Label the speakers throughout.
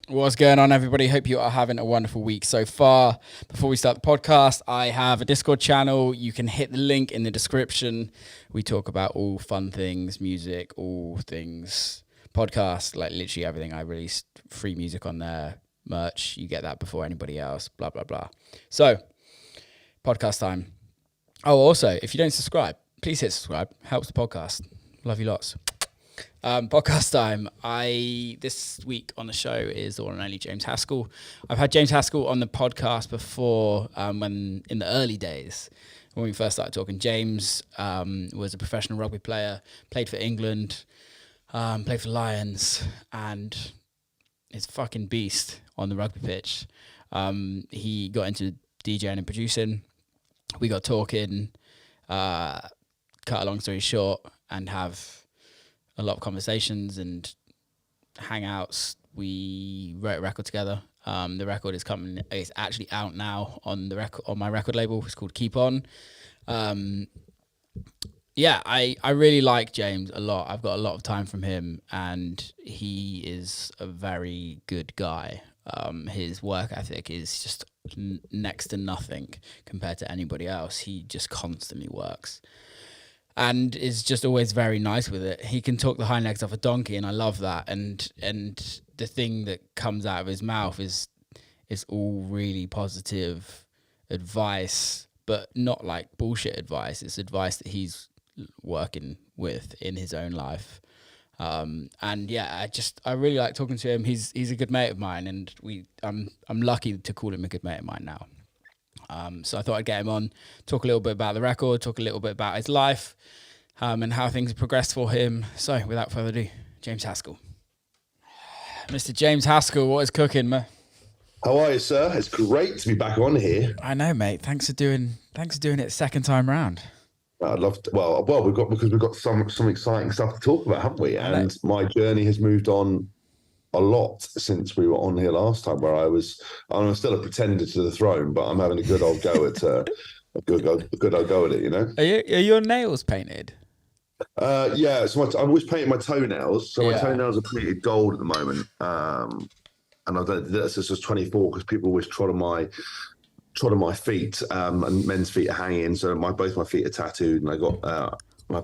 Speaker 1: What's going on, everybody? Hope you are having a wonderful week so far. Before we start the podcast, I have a Discord channel. You can hit the link in the description. We talk about all fun things, music, all things podcast, like literally everything. I release free music on there, merch. You get that before anybody else, blah, blah, blah. So, podcast time. Oh, also, if you don't subscribe, please hit subscribe. Helps the podcast. Love you lots. Podcast time. This week on the show is the one and only James Haskell. I've had James Haskell on the podcast before, when in the early days when we first started talking. James was a professional rugby player, played for England, played for Lions, and is a fucking beast on the rugby pitch. He got into DJing and producing. We got talking, cut a long story short, and have a lot of conversations and hangouts. We wrote a record together. The record is coming. It's actually out now on my record label. It's called Keep On. I really like James a lot. I've got a lot of time from him, and he is a very good guy. His work ethic is just next to nothing compared to anybody else. He just constantly works. And is just always very nice with it. He can talk the hind legs off a donkey, and I love that. And the thing that comes out of his mouth is all really positive advice, but not like bullshit advice. It's advice that he's working with in his own life. I really like talking to him. He's a good mate of mine, and I'm lucky to call him a good mate of mine now. So I thought I'd get him on, talk a little bit about the record, talk a little bit about his life, and how things have progressed for him. So without further ado, James Haskell. Mr. James Haskell, what is cooking, man?
Speaker 2: How are you, sir? It's great to be back on here.
Speaker 1: I know, mate. Thanks for doing it second time round.
Speaker 2: I'd love to. Well, we've got some exciting stuff to talk about, haven't we? And my journey has moved on a lot since we were on here last time, where I'm still a pretender to the throne, but I'm having a good old go at a good old go at it. You know.
Speaker 1: Are your nails painted?
Speaker 2: Yeah. So I'm always painting my toenails. So my toenails are painted gold at the moment. And I've done this since 24 because people always trod on my feet. And men's feet are hanging, so both my feet are tattooed, and I got I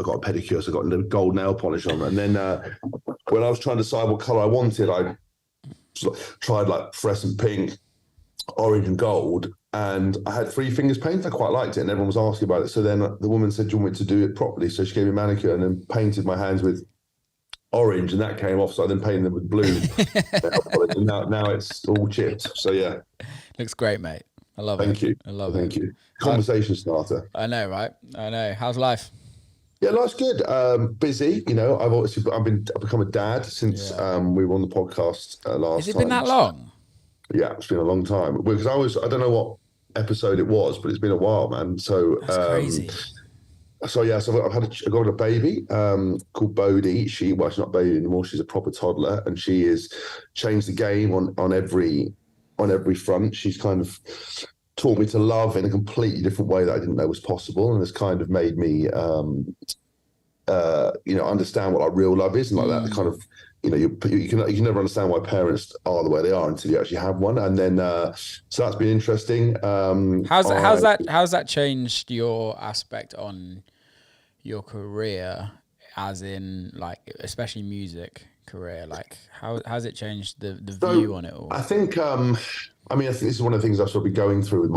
Speaker 2: got a pedicure, so I got gold nail polish on. And then when I was trying to decide what color I wanted, I tried like fluorescent pink, orange, and gold. And I had three fingers painted. I quite liked it, and everyone was asking about it. So then the woman said, "Do you want me to do it properly?" So she gave me a manicure and then painted my hands with orange, and that came off. So I then painted them with blue. And now it's all chipped. So yeah,
Speaker 1: looks great, mate. I love it.
Speaker 2: Thank you.
Speaker 1: I love it.
Speaker 2: Thank you. Conversation starter.
Speaker 1: I know, right? I know. How's life?
Speaker 2: Yeah, life's good. Busy. You know, I've become a dad since we were on the podcast last time.
Speaker 1: Has it been that long?
Speaker 2: Yeah, it's been a long time. Because I don't know what episode it was, but it's been a while, man. So
Speaker 1: that's crazy.
Speaker 2: So I got a baby called Bodhi. She's not a baby anymore. She's a proper toddler, and she has changed the game on every front. She's kind of taught me to love in a completely different way that I didn't know was possible, and has kind of made me understand what real love is, and like that kind of, you can never understand why parents are the way they are until you actually have one. And then so that's been interesting.
Speaker 1: How's that changed your aspect on your career, as in like especially music career? Like how's it changed the view on it all?
Speaker 2: I think I think this is one of the things I've sort of been going through with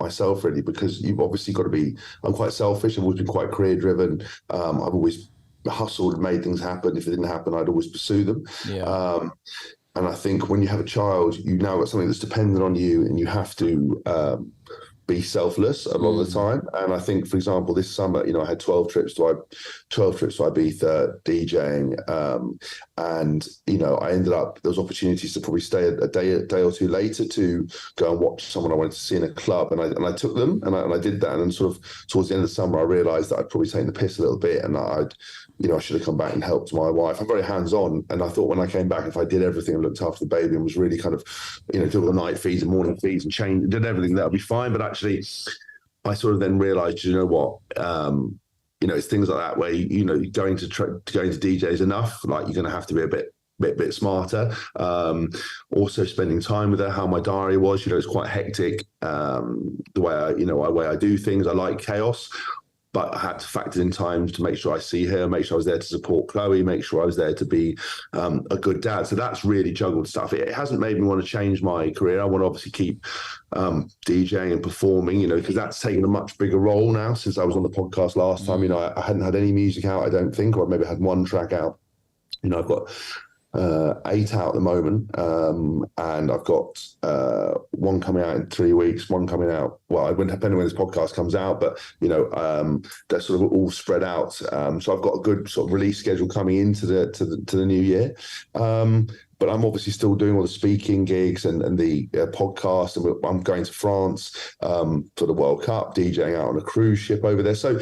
Speaker 2: myself, really, because you've obviously got to be. I'm quite selfish. I've always been quite career driven. I've always hustled and made things happen. If it didn't happen, I'd always pursue them.
Speaker 1: Yeah.
Speaker 2: And I think when you have a child, you now got something that's dependent on you, and you have to be selfless a lot of the time. And I think, for example, this summer, I had 12 trips to Ibiza DJing, and I ended up, there was opportunities to probably stay a day or two later to go and watch someone I wanted to see in a club, and I took them, and I did that. And then sort of towards the end of the summer, I realized that I'd probably taken the piss a little bit, and I should have come back and helped my wife. I'm very hands-on, and I thought when I came back, if I did everything and looked after the baby and was really kind of, did all the night feeds and morning feeds and did everything, that would be fine. But actually, I sort of then realized, it's things like that where, going to DJs enough, like you're going to have to be a bit bit smarter. Also spending time with her, how my diary was, it's quite hectic. The way I do things, I like chaos, but I had to factor in times to make sure I see her, make sure I was there to support Chloe, make sure I was there to be a good dad. So that's really juggled stuff. It hasn't made me want to change my career. I want to obviously keep DJing and performing, because that's taken a much bigger role now since I was on the podcast last time. I hadn't had any music out, I don't think, or maybe I had one track out. I've got 8 out at the moment, and I've got one coming out in 3 weeks, one coming out, well, depending when this podcast comes out, but they're sort of all spread out, so I've got a good sort of release schedule coming into the new year, but I'm obviously still doing all the speaking gigs and the podcast, and I'm going to France for the World Cup, DJing out on a cruise ship over there.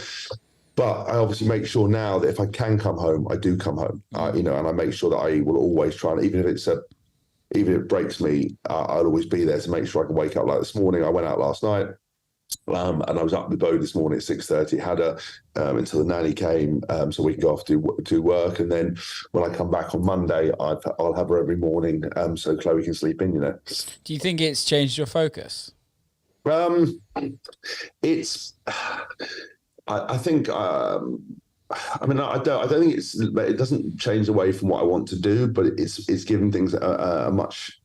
Speaker 2: But I obviously make sure now that if I can come home, I do come home, and I make sure that I will always try, and even if it breaks me, I'll always be there to make sure I can wake up. Like this morning, I went out last night, and I was up the boat this morning at 6:30, had her until the nanny came, so we can go off to work, and then when I come back on Monday, I'll have her every morning, so Chloe can sleep in.
Speaker 1: Do you think it's changed your focus?
Speaker 2: I think, I don't think it doesn't change away from what I want to do, but it's given things a much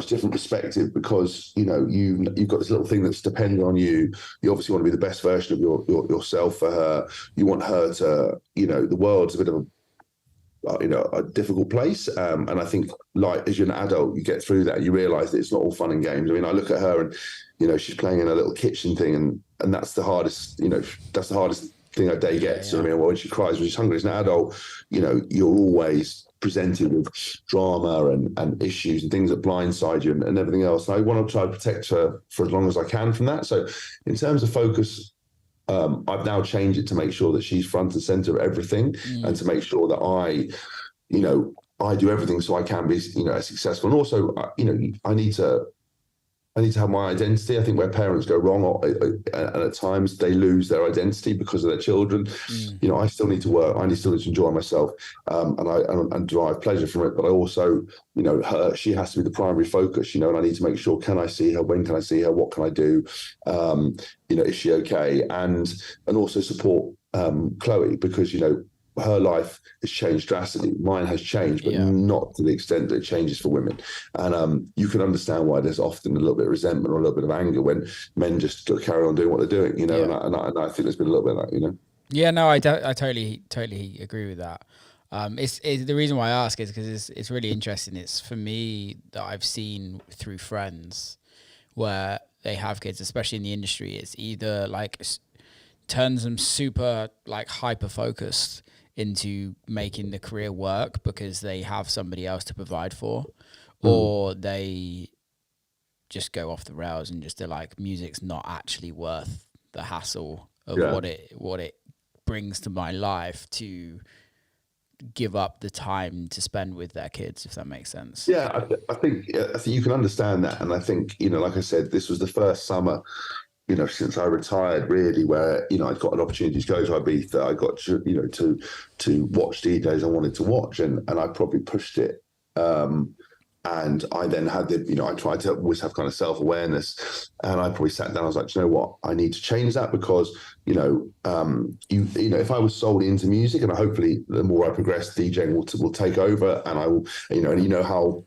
Speaker 2: different perspective, because you've got this little thing that's dependent on you. You obviously want to be the best version of yourself for her. You want her to, the world's a bit of a difficult place, and I think, like, as you're an adult, you get through that and you realize that it's not all fun and games. I look at her and she's playing in a little kitchen thing, and that's the hardest thing her day gets. Yeah. When she cries, when she's hungry, as an adult, you're always presented with drama and issues and things that blindside you and everything else. And I want to try to protect her for as long as I can from that. So in terms of focus, I've now changed it to make sure that she's front and center of everything, and to make sure that I do everything so I can be, successful. And also, I need to have my identity. I think where parents go wrong, and at times they lose their identity because of their children. I still need to work. I still need to enjoy myself, and derive pleasure from it. But I also, she has to be the primary focus. And I need to make sure: can I see her? When can I see her? What can I do? Is she okay? And also support Chloe, because her life has changed drastically. Mine has changed, but not to the extent that it changes for women. And you can understand why there's often a little bit of resentment or a little bit of anger when men just carry on doing what they're doing, And I think there's been a little bit of that,
Speaker 1: Yeah, no, I totally agree with that. It's the reason why I ask is because it's really interesting. It's for me that I've seen through friends where they have kids, especially in the industry. It's either like turns them super like hyper focused into making the career work because they have somebody else to provide for, or they just go off the rails and just they're like, music's not actually worth the hassle of what it brings to my life to give up the time to spend with their kids, if that makes sense.
Speaker 2: Yeah, I think you can understand that, and I think like I said, this was the first summer since I retired, really, where, I'd got an opportunity to go to Ibiza. I got to, to watch DJs I wanted to watch, and I probably pushed it. And I then had I tried to always have kind of self-awareness, and I probably sat down, I was like, you know what, I need to change that, because, if I was solely into music, and hopefully the more I progress, DJing will take over, and I will, and how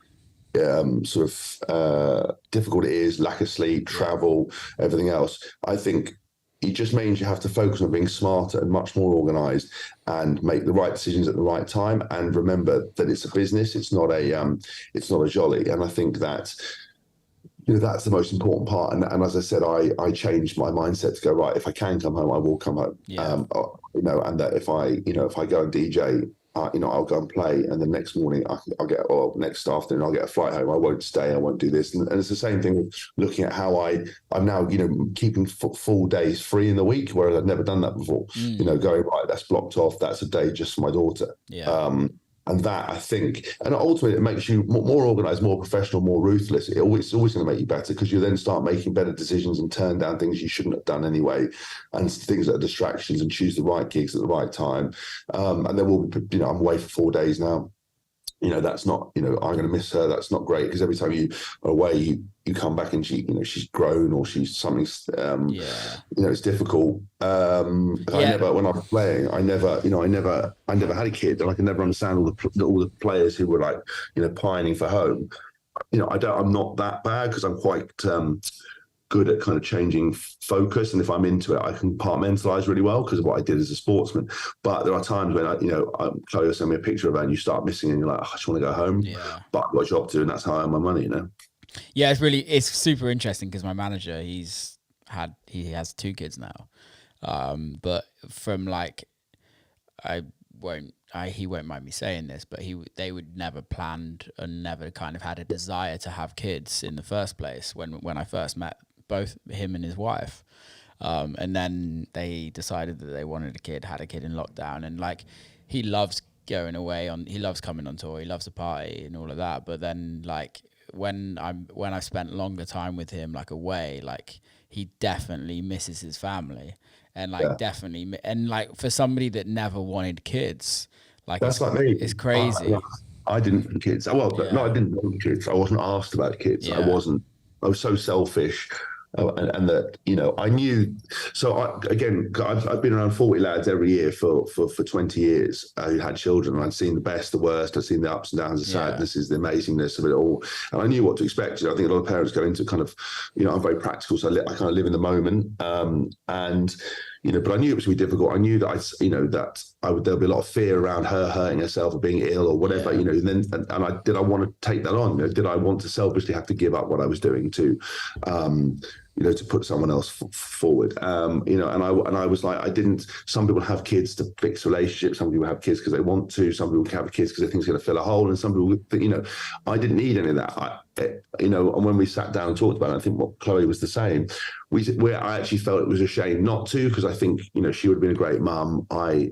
Speaker 2: difficult it is, lack of sleep, travel, everything else. I think it just means you have to focus on being smarter and much more organized and make the right decisions at the right time, and remember that it's a business, it's not a jolly. And I think that that's the most important part. And as I said, I changed my mindset to go, right, if I can come home, I will come home. And that if I go and DJ, I'll go and play, and the next morning next afternoon I'll get a flight home. I won't stay. I won't do this. And it's the same thing with looking at how I'm now, keeping full days free in the week, whereas I'd never done that before. Going, right, that's blocked off. That's a day just for my daughter. And that, I think, and ultimately it makes you more organized, more professional, more ruthless. It's always going to make you better, because you then start making better decisions and turn down things you shouldn't have done anyway, and things that are distractions, and choose the right gigs at the right time. And then I'm away for 4 days now. that's not, I'm going to miss her. That's not great, because every time you are away, you come back and she's grown, or she's something, it's difficult. I never, when I was playing, I never had a kid, and I can never understand all the players who were like, pining for home. I'm not that bad, because I'm quite good at kind of changing focus, and if I'm into it, I can compartmentalize really well because of what I did as a sportsman. But there are times when Chloe will send me a picture of her and you start missing, and you're like, I just want to go home. But I've got a job to do, and that's how I earn my money.
Speaker 1: Yeah, it's super interesting, because my manager, he has 2 kids now, but from like, he won't mind me saying this, but they would never planned and never kind of had a desire to have kids in the first place when I first met both him and his wife. And then they decided that they wanted a kid, had a kid in lockdown, and like, he loves going away he loves coming on tour, he loves a party and all of that. But then like, when I spent longer time with him, like away, like, he definitely misses his family, and like definitely, and like, for somebody that never wanted kids, like,
Speaker 2: that's like me.
Speaker 1: It's crazy.
Speaker 2: I didn't want kids. Well, no, I didn't want kids. I wasn't asked about kids. I was so selfish. And that, I knew. So I've been around 40 lads every year for 20 years who had children, and I'd seen the best, the worst. I'd seen the ups and downs, the sadnesses, the amazingness of it all, and I knew what to expect. I think a lot of parents go into kind of, I'm very practical, so I kind of live in the moment, and. But I knew it was going to be difficult. I knew that there'll be a lot of fear around her hurting herself or being ill or whatever, and did I want to take that on? Did I want to selfishly have to give up what I was doing to put someone else forward? And I was like, I didn't. Some people have kids to fix relationships. Some people have kids because they want to. Some people have kids because they think it's going to fill a hole. And some people, I didn't need any of that. And when we sat down and talked about it, I think Chloe was the same. I actually felt it was a shame not to, because I think, she would have been a great mum. I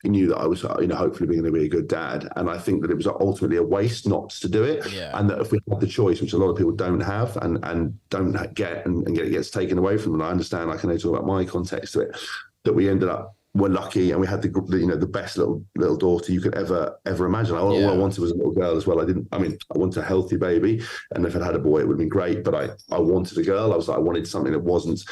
Speaker 2: knew that I was, hopefully going to be a good dad. And I think that it was ultimately a waste not to do it. Yeah. And that if we had the choice, which a lot of people don't have and don't get, and it gets taken away from them, and I understand, I can only talk about my context to it, that we ended up, we're lucky, and we had the best little daughter you could ever imagine. All I wanted was a little girl as well. I wanted a healthy baby, and if I'd had a boy, it would have been great. But I wanted a girl. I wanted something that wasn't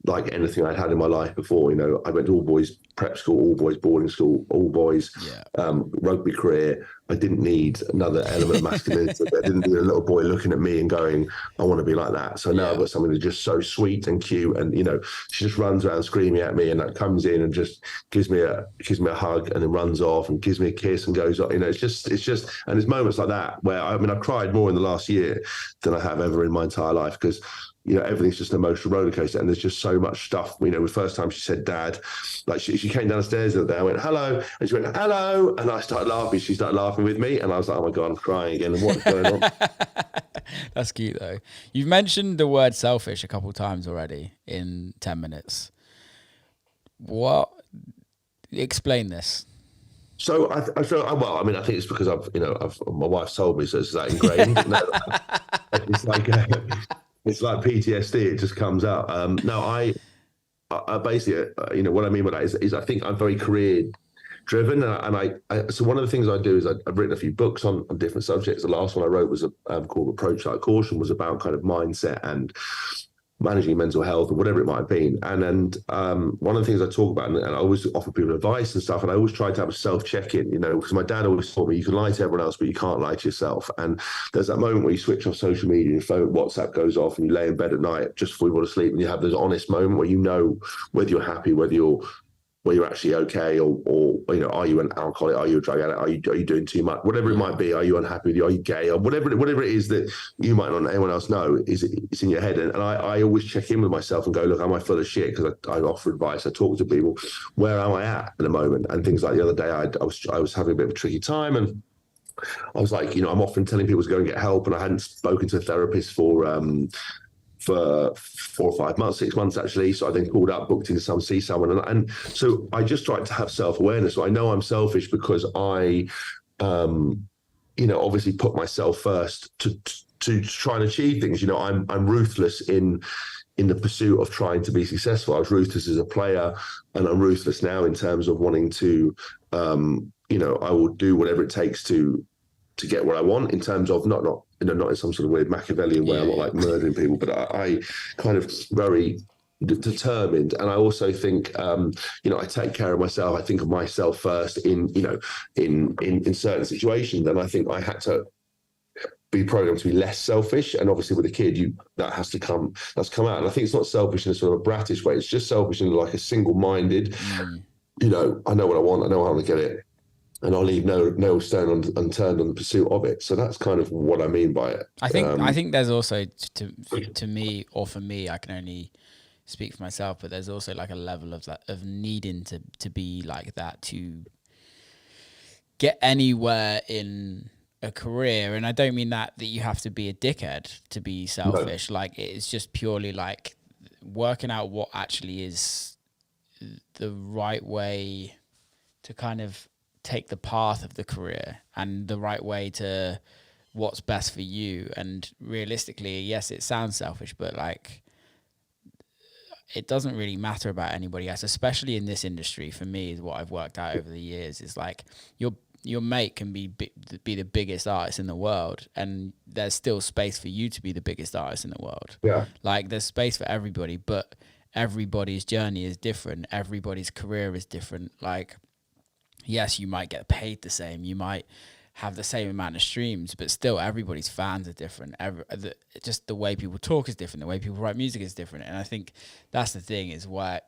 Speaker 2: like anything I'd had in my life before. I went to all boys prep school, all boys boarding school, all boys rugby career. I didn't need another element of masculinity. I didn't need a little boy looking at me and going, I want to be like that. So now I've got something that's just so sweet and cute, and she just runs around screaming at me, and that comes in and just gives me a hug, and then runs off and gives me a kiss and goes on. It's just and there's moments like that where I've cried more in the last year than I have ever in my entire life, because everything's just an emotional roller coaster, and there's just so much stuff. The first time she said dad, like she came down the stairs the other day, I went, hello, and she went, hello, and I started laughing. She started laughing with me, and I was like, oh my God, I'm crying again. What's going on?
Speaker 1: That's cute though. You've mentioned the word selfish a couple of times already in 10 minutes. Explain this.
Speaker 2: So I feel, well, I think it's because my wife's told me, so it's that ingrained. It's like PTSD. It just comes out. I basically, what I mean by that is I think I'm very career driven, and so one of the things I do is I've written a few books on different subjects. The last one I wrote was called Approach Like Caution, was about kind of mindset and managing mental health or whatever it might have been. And one of the things I talk about, and I always offer people advice and stuff, and I always try to have a self-check-in, because my dad always taught me you can lie to everyone else, but you can't lie to yourself. And there's that moment where you switch off social media, your phone, WhatsApp goes off, and you lay in bed at night just before you go to sleep, and you have this honest moment where whether you're happy, whether you're actually okay, or are you an alcoholic? Are you a drug addict? Are you doing too much? Whatever it might be, are you unhappy with you? Are you gay? Or whatever it is that you might not anyone else know, it's in your head. And I always check in with myself and go, look, am I full of shit? Because I offer advice, I talk to people. Where am I at the moment? And things like the other day, I was having a bit of a tricky time, and I was like, I'm often telling people to go and get help, and I hadn't spoken to a therapist for 4 or 5 months, 6 months actually. So I then called up, booked in to see someone. And so I just tried to have self-awareness. So I know I'm selfish because I, obviously put myself first to try and achieve things. I'm ruthless in the pursuit of trying to be successful. I was ruthless as a player, and I'm ruthless now in terms of wanting to, I will do whatever it takes to to get what I want, in terms of not in some sort of weird Machiavellian way. I'm not like murdering people, but I kind of very determined. And I also think, I take care of myself. I think of myself first in certain situations. And I think I had to be programmed to be less selfish. And obviously with a kid, that's come out. And I think it's not selfish in a sort of a bratish way. It's just selfish in like a single-minded, I know what I want. I know how to get it. And I'll leave no stone unturned on the pursuit of it. So that's kind of what I mean by it.
Speaker 1: I think there's also, to me, or for me, I can only speak for myself, but there's also like a level of that, of needing to be like that to get anywhere in a career. And I don't mean that you have to be a dickhead to be selfish. No. Like, it's just purely like working out what actually is the right way to kind of take the path of the career, and the right way to what's best for you. And realistically, yes, it sounds selfish, but like, it doesn't really matter about anybody else, especially in this industry. For me, is what I've worked out over the years, is like your mate can be the biggest artist in the world, and there's still space for you to be the biggest artist in the world.
Speaker 2: Yeah,
Speaker 1: like there's space for everybody, but everybody's journey is different. Everybody's career is different. Like, yes, you might get paid the same, you might have the same amount of streams, but still everybody's fans are different. Just the way people talk is different. The way people write music is different. And I think that's the thing, is where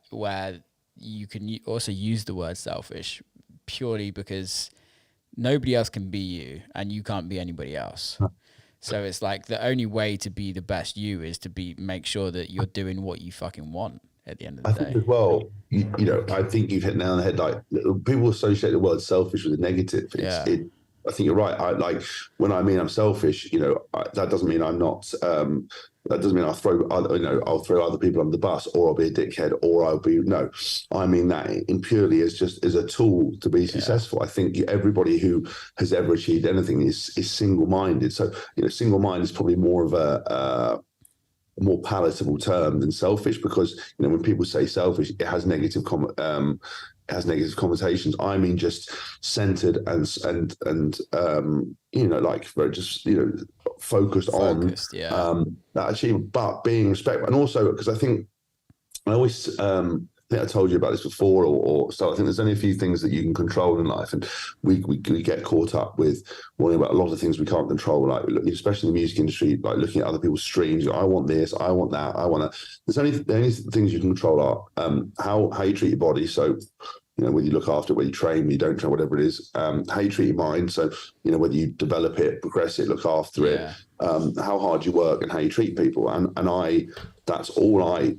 Speaker 1: you can also use the word selfish, purely because nobody else can be you and you can't be anybody else. So it's like the only way to be the best you is to make sure that you're doing what you fucking want at the end of the day.
Speaker 2: I think as well, I think you've hit the nail on the head. Like, people associate the word selfish with a negative. I think you're right. When I mean I'm selfish, that doesn't mean I'm not. That doesn't mean I'll throw other people under the bus, or I'll be a dickhead, or I mean that in purely as a tool to be successful. I think everybody who has ever achieved anything is single-minded. So single-minded is probably more of a more palatable term than selfish, because when people say selfish, it has negative connotations. I mean, just centered and very just focused on that achievement, but being respectful. And also, because I think I always I think I told you about this before, or so. I think there's only a few things that you can control in life, and we get caught up with worrying about a lot of things we can't control, like especially in the music industry, like looking at other people's streams. I want this, I want that, I want to. The only things you can control are how you treat your body. So, whether you look after it, whether you train, whether you don't train, whatever it is, how you treat your mind. So, whether you develop it, progress it, look after it, how hard you work, and how you treat people. And that's all I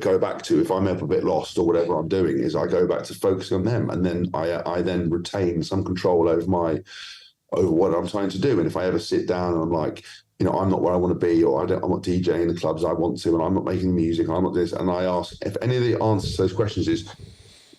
Speaker 2: go back to. If I'm ever a bit lost or whatever I'm doing, is I go back to focusing on them, and then I then retain some control over what I'm trying to do. And if I ever sit down and I'm like, I'm not where I want to be, or I'm not DJing the clubs I want to, and I'm not making music, I'm not this, and I ask, if any of the answers to those questions is,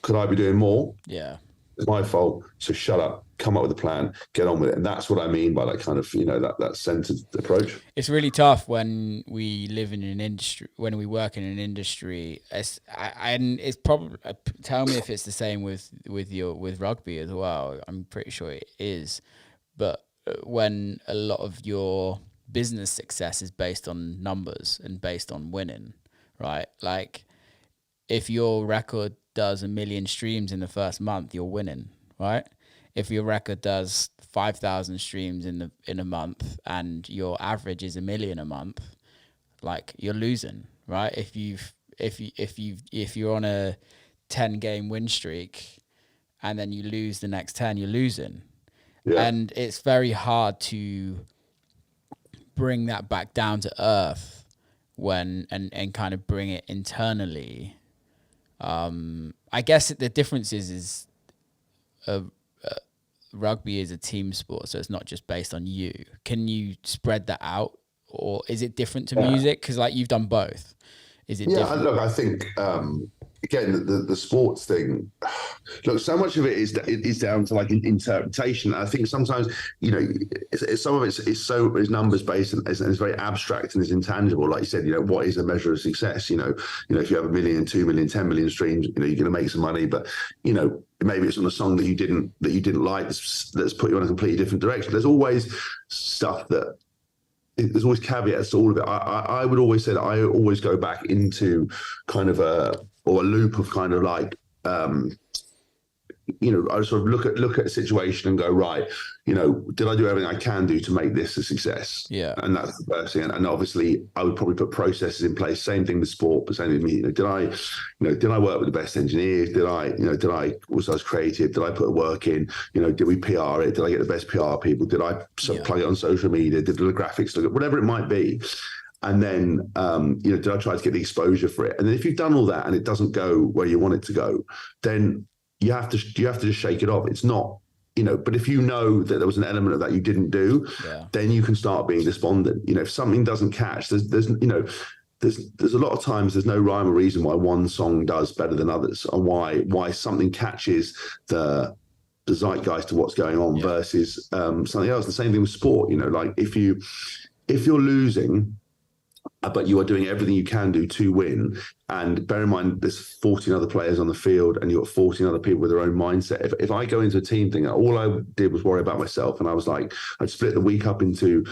Speaker 2: could I be doing more?
Speaker 1: Yeah.
Speaker 2: It's my fault. So shut up, come up with a plan, get on with it. And that's what I mean by that kind of, that centered approach.
Speaker 1: It's really tough when we live in an industry, when we work in an industry. And it's probably, tell me if it's the same with rugby as well. I'm pretty sure it is. But when a lot of your business success is based on numbers and based on winning, right? Like, if your record does 1 million streams in the first month, you're winning, right? If your record does 5,000 streams in a month and your average is 1 million a month, like, you're losing, right? If you're on a 10-game win streak and then you lose the next 10, you're losing. Yeah. And it's very hard to bring that back down to earth and kind of bring it internally. I guess the difference is rugby is a team sport, so it's not just based on you. Can you spread that out, or is it different to music? Because you've done both. Is it different?
Speaker 2: Look, I think again the sports thing. Look, so much of it is down to interpretation. I think sometimes some of it is numbers based and it's very abstract and is intangible. Like you said, what is a measure of success? If you have 1 million, 2 million, 10 million streams, you're going to make some money. But maybe it's on a song that you didn't like that's put you in a completely different direction. There's always stuff that there's always caveats to all of it. I would always say that I always go back into kind of a loop of kind of like I sort of look at a situation and go, right, did I do everything I can do to make this a success?
Speaker 1: Yeah.
Speaker 2: And that's the first thing. And obviously I would probably put processes in place. Same thing with sport, but same thing with me. Did I work with the best engineers? Was I creative? Did I put the work in? Did we PR it? Did I get the best PR people? Did I plug it on social media? Did the graphics look, whatever it might be? And then, did I try to get the exposure for it? And then if you've done all that and it doesn't go where you want it to go, then you have to just shake it off. It's not, but if you know that there was an element of that you didn't do, then you can start being despondent. If something doesn't catch, there's a lot of times there's no rhyme or reason why one song does better than others, and why something catches the zeitgeist of what's going on versus something else. The same thing with sport. Like if you're losing, but you are doing everything you can do to win. And bear in mind, there's 14 other players on the field and you've got 14 other people with their own mindset. If I go into a team thing, all I did was worry about myself. And I was like, I'd split the week up into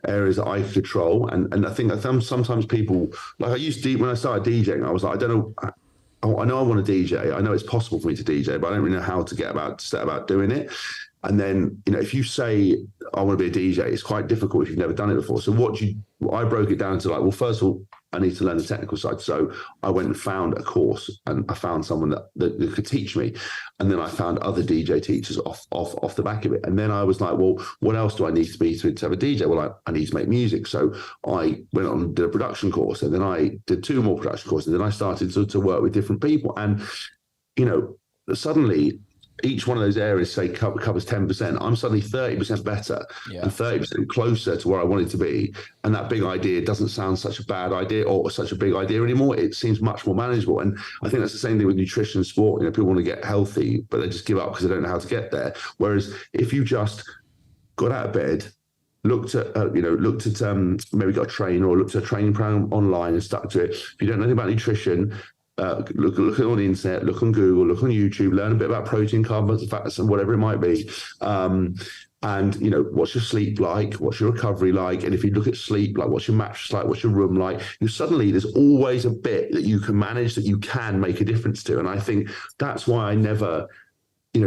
Speaker 2: areas that I control. And I think sometimes people, like when I started DJing, I was like, I know I want to DJ. I know it's possible for me to DJ, but I don't really know how to set about doing it. And then, if you say, I want to be a DJ, it's quite difficult if you've never done it before. So I broke it down to like, well, first of all, I need to learn the technical side. So I went and found a course and I found someone that could teach me. And then I found other DJ teachers off the back of it. And then I was like, well, what else do I need to be to have a DJ? Well, I need to make music. So I went on and did a production course, and then I did 2 more production courses. And then I started to work with different people. And, suddenly each one of those areas, say, covers 10%. I'm suddenly 30% better and 30% closer to where I wanted to be. And that big idea doesn't sound such a bad idea or such a big idea anymore. It seems much more manageable. And I think that's the same thing with nutrition and sport. People want to get healthy, but they just give up because they don't know how to get there. Whereas if you just got out of bed, looked at maybe got a trainer or looked at a training plan online and stuck to it. If you don't know anything about nutrition, look on the internet, look on Google, look on YouTube, learn a bit about protein, carbs, fats, and whatever it might be. And what's your sleep like? What's your recovery like? And if you look at sleep, like what's your mattress like? What's your room like? Suddenly there's always a bit that you can manage that you can make a difference to. And I think that's why I never,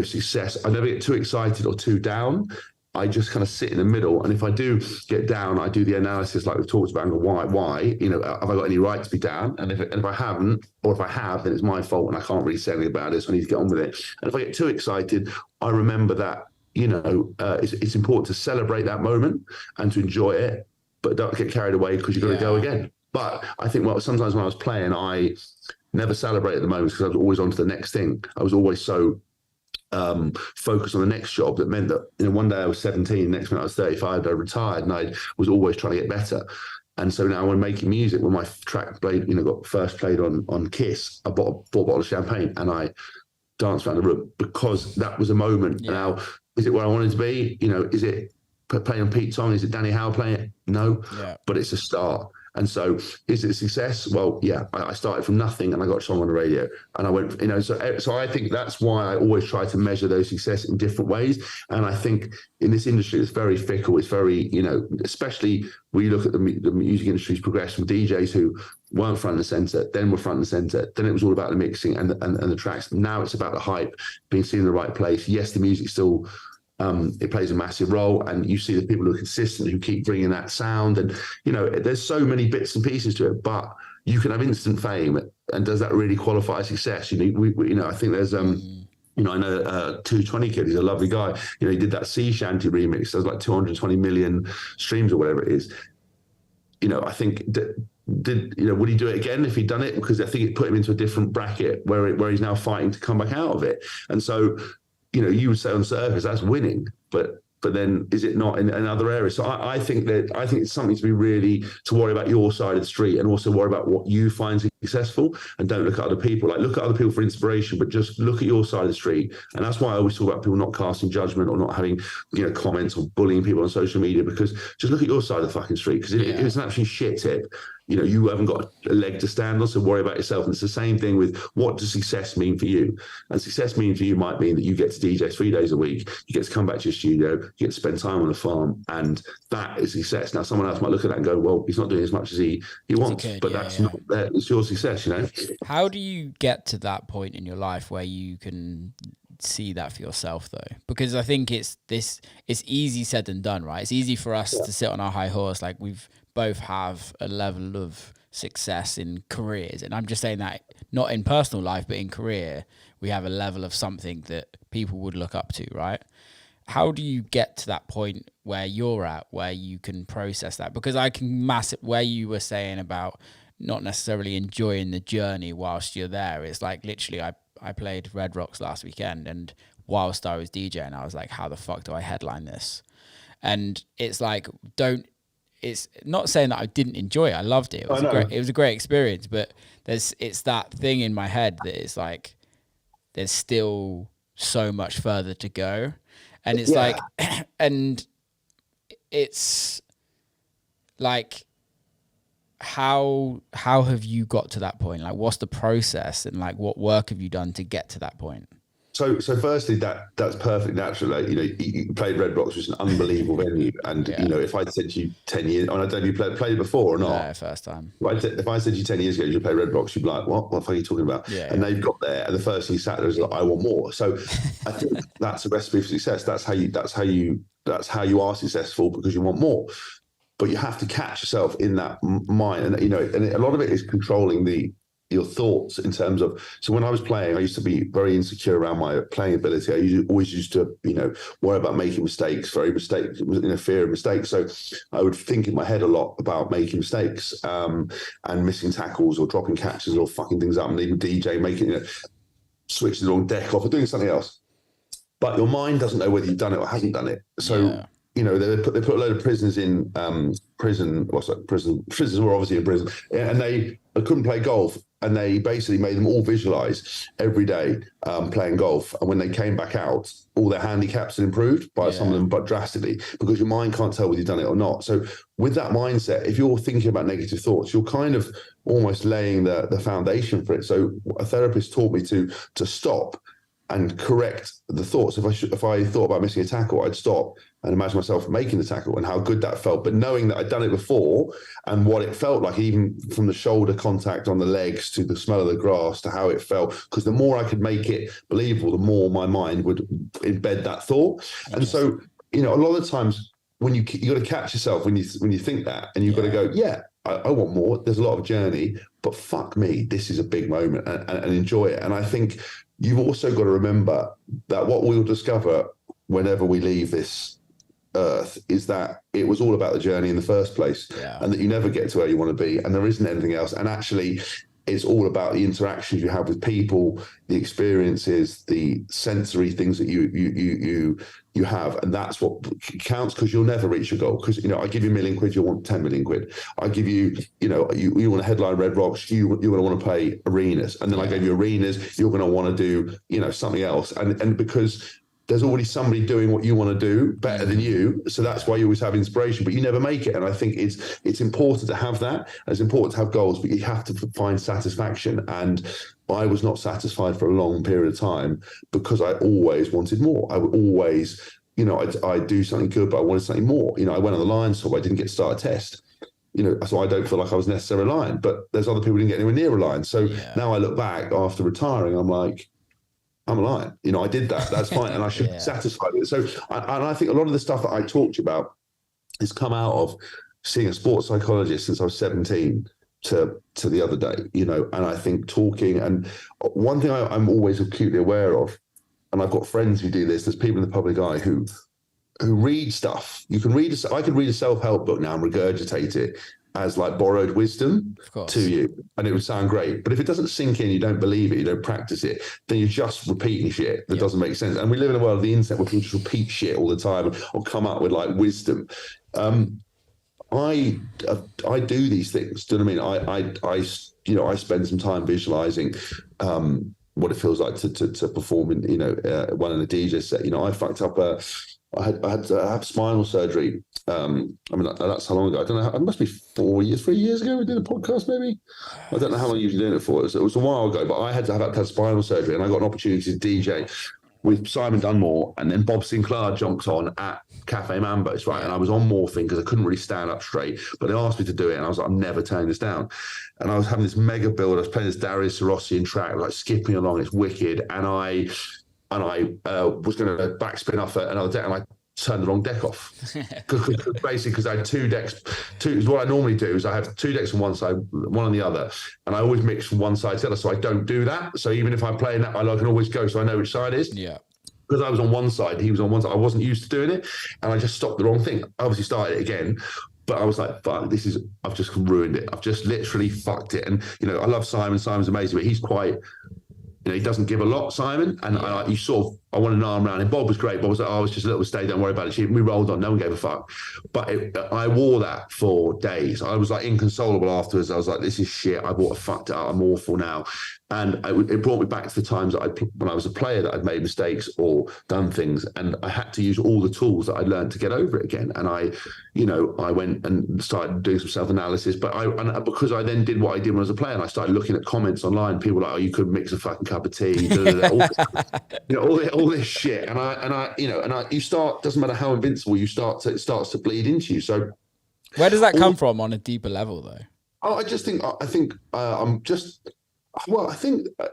Speaker 2: success, I never get too excited or too down. I just kind of sit in the middle. And if I do get down, I do the analysis like we've talked about and go, why? Have I got any right to be down? And if I haven't, or if I have, then it's my fault and I can't really say anything about it. So I need to get on with it. And if I get too excited, I remember that, it's important to celebrate that moment and to enjoy it, but don't get carried away because you've got to go again. But I think, sometimes when I was playing, I never celebrated the moments because I was always on to the next thing. I was always so focus on the next job that meant that one day I was 17, next minute I was 35, I retired, and I was always trying to get better. And so now when making music, when my track got first played on Kiss, I bought a bottle of champagne and I danced around the room because that was a moment. Now, is it where I wanted to be? Is it playing on Pete's song? Is it Danny Howe playing it? No, but it's a start. And so is it a success? Well, yeah, I started from nothing and I got a song on the radio and I went, so I think that's why I always try to measure those success in different ways. And I think in this industry, it's very fickle. It's very, especially when you look at the music industry's progression from DJs who weren't front and center, then were front and center. Then it was all about the mixing and the tracks. Now it's about the hype, being seen in the right place. Yes, the music still, it plays a massive role, and you see the people who are consistent, who keep bringing that sound, and there's so many bits and pieces to it. But you can have instant fame, and does that really qualify success? I think there's I know 220 Kid, he's a lovely guy. He did that sea shanty remix. There's like 220 million streams or whatever it is. I think would he do it again if he'd done it? Because I think it put him into a different bracket where he's now fighting to come back out of it. And so, you would say on surface that's winning, but then is it not in other areas? So I think it's something to be really to worry about your side of the street and also worry about what you find successful, and don't look at other people. Like, look at other people for inspiration, but just look at your side of the street. And that's why I always talk about people not casting judgment or not having comments or bullying people on social media, because just look at your side of the fucking street. Because if it's an absolute shit tip, you haven't got a leg to stand on, so worry about yourself. And it's the same thing with, what does success mean for you? And success mean for you might mean that you get to DJ 3 days a week, you get to come back to your studio, you get to spend time on a farm, and that is success. Now, someone else might look at that and go, well, he's not doing as much as he wants, but that's not that. It's your success,
Speaker 1: How do you get to that point in your life where you can see that for yourself, though? Because I think it's easy said than done, right? It's easy for us to sit on our high horse, like we've both have a level of success in careers, and I'm just saying that not in personal life, but in career, we have a level of something that people would look up to, right? How do you get to that point where you're at, where you can process that? Because I can where you were saying about not necessarily enjoying the journey whilst you're there. It's like, literally, I played Red Rocks last weekend, and whilst I was DJing, I was like, how the fuck do I headline this? And it's like, it's not saying that I didn't enjoy it. I loved it. It was a great experience, but it's that thing in my head that is like, there's still so much further to go. And it's like, and it's like, how have you got to that point? Like, what's the process, and like, what work have you done to get to that point?
Speaker 2: So firstly, that's perfect. Naturally, you played Red Rocks, which is an unbelievable venue. And if I'd said to you 10 years, and I don't know if you played it before or not.
Speaker 1: Yeah, first time.
Speaker 2: If I said to you 10 years ago you play Red Rocks, you'd be like, what the fuck are you talking about? And they've got there, and the first thing you sat there is like, I want more. So I think that's a recipe for success. That's how you are successful, because you want more. But you have to catch yourself in that mind, and and a lot of it is controlling your thoughts in terms of. So when I was playing, I used to be very insecure around my playing ability. I always used to worry about making mistakes, fear of mistakes. So I would think in my head a lot about making mistakes, and missing tackles or dropping catches or fucking things up, and even DJ making switching the wrong deck off or doing something else. But your mind doesn't know whether you've done it or hasn't done it. So they put a load of prisoners in prison. Prisoners were obviously in prison, and they couldn't play golf. And they basically made them all visualize every day playing golf. And when they came back out, all their handicaps had improved by some of them, but drastically, because your mind can't tell whether you've done it or not. So with that mindset, if you're thinking about negative thoughts, you're kind of almost laying the foundation for it. So a therapist taught me to stop and correct the thoughts. If I thought about missing a tackle, I'd stop and imagine myself making the tackle and how good that felt. But knowing that I'd done it before and what it felt like, even from the shoulder contact on the legs to the smell of the grass to how it felt, because the more I could make it believable, the more my mind would embed that thought. And so, a lot of the times when you got to catch yourself when you think that, and you've got to go, I want more. There's a lot of journey, but fuck me, this is a big moment, and enjoy it. And I think you've also got to remember that what we'll discover whenever we leave this earth is that it was all about the journey in the first place, and that you never get to where you want to be, and there isn't anything else. And actually, it's all about the interactions you have with people, the experiences, the sensory things that you have, and that's what counts, because you'll never reach your goal. Because I give you £1 million, you'll want 10 million quid. I give you, you want to headline Red Rocks, you're going to want to play arenas, and then I gave you arenas, you're going to want to do something else, and because there's already somebody doing what you want to do better than you. So that's why you always have inspiration, but you never make it. And I think it's important to have that. It's important to have goals, but you have to find satisfaction. And I was not satisfied for a long period of time because I always wanted more. I would always, I'd do something good, but I wanted something more. I went on the Lions tour, I didn't get to start a test. So I don't feel like I was necessarily a Lion, but there's other people who didn't get anywhere near a Lion. So now I look back after retiring, I'm like, I'm a Lion. I did that. That's fine. And I should be satisfied with it. So, and I think a lot of the stuff that I talked to you about has come out of seeing a sports psychologist since I was 17 to the other day, and I think talking, and one thing I'm always acutely aware of, and I've got friends who do this, there's people in the public eye who read stuff. I could read a self-help book now and regurgitate it as like borrowed wisdom to you, and it would sound great. But if it doesn't sink in, you don't believe it, you don't practice it, then you're just repeating shit that doesn't make sense. And we live in a world of the internet where people just repeat shit all the time or come up with like wisdom. I do these things. Do you know what I mean? I spend some time visualizing what it feels like to perform in one in a DJ set. I fucked up I had to have spinal surgery. I mean, that's how long ago. I don't know. It must be 3 years ago. We did a podcast, maybe. I don't know how long you've been doing it for. It was a while ago, but I had to have spinal surgery, and I got an opportunity to DJ with Simon Dunmore, and then Bob Sinclair jumped on at Cafe Mambo's, right? And I was on morphine because I couldn't really stand up straight, but they asked me to do it, and I was like, I'm never turning this down. And I was having this mega build. I was playing this Darius Sarossian track, like skipping along. It's wicked, and I was going to backspin off another deck, and I turned the wrong deck off. Basically, because I had two decks. What I normally do is I have two decks on one side, one on the other, and I always mix from one side to the other, so I don't do that. So even if I'm playing that, I can always go, so I know which side it is.
Speaker 1: Yeah.
Speaker 2: Because I was on one side, he was on one side. I wasn't used to doing it, and I just stopped the wrong thing. I obviously started it again, but I was like, fuck, I've just ruined it. I've just literally fucked it. And, I love Simon. Simon's amazing, but he's quite, he doesn't give a lot, Simon. And I wanted an arm around him. Bob was great. Bob was like, oh, it's just a little mistake. Don't worry about it. We rolled on. No one gave a fuck. But I wore that for days. I was like inconsolable afterwards. I was like, this is shit. I fucked it up. I'm awful now. And it brought me back to the times that when I was a player, that I'd made mistakes or done things, and I had to use all the tools that I'd learned to get over it again. And I went and started doing some self-analysis, but because I then did what I did when I was a player, and I started looking at comments online, people like, oh, you could mix a fucking cup of tea, all this shit. And you start, doesn't matter how invincible you start, it starts to bleed into you. So
Speaker 1: where does that come from on a deeper level though?
Speaker 2: I think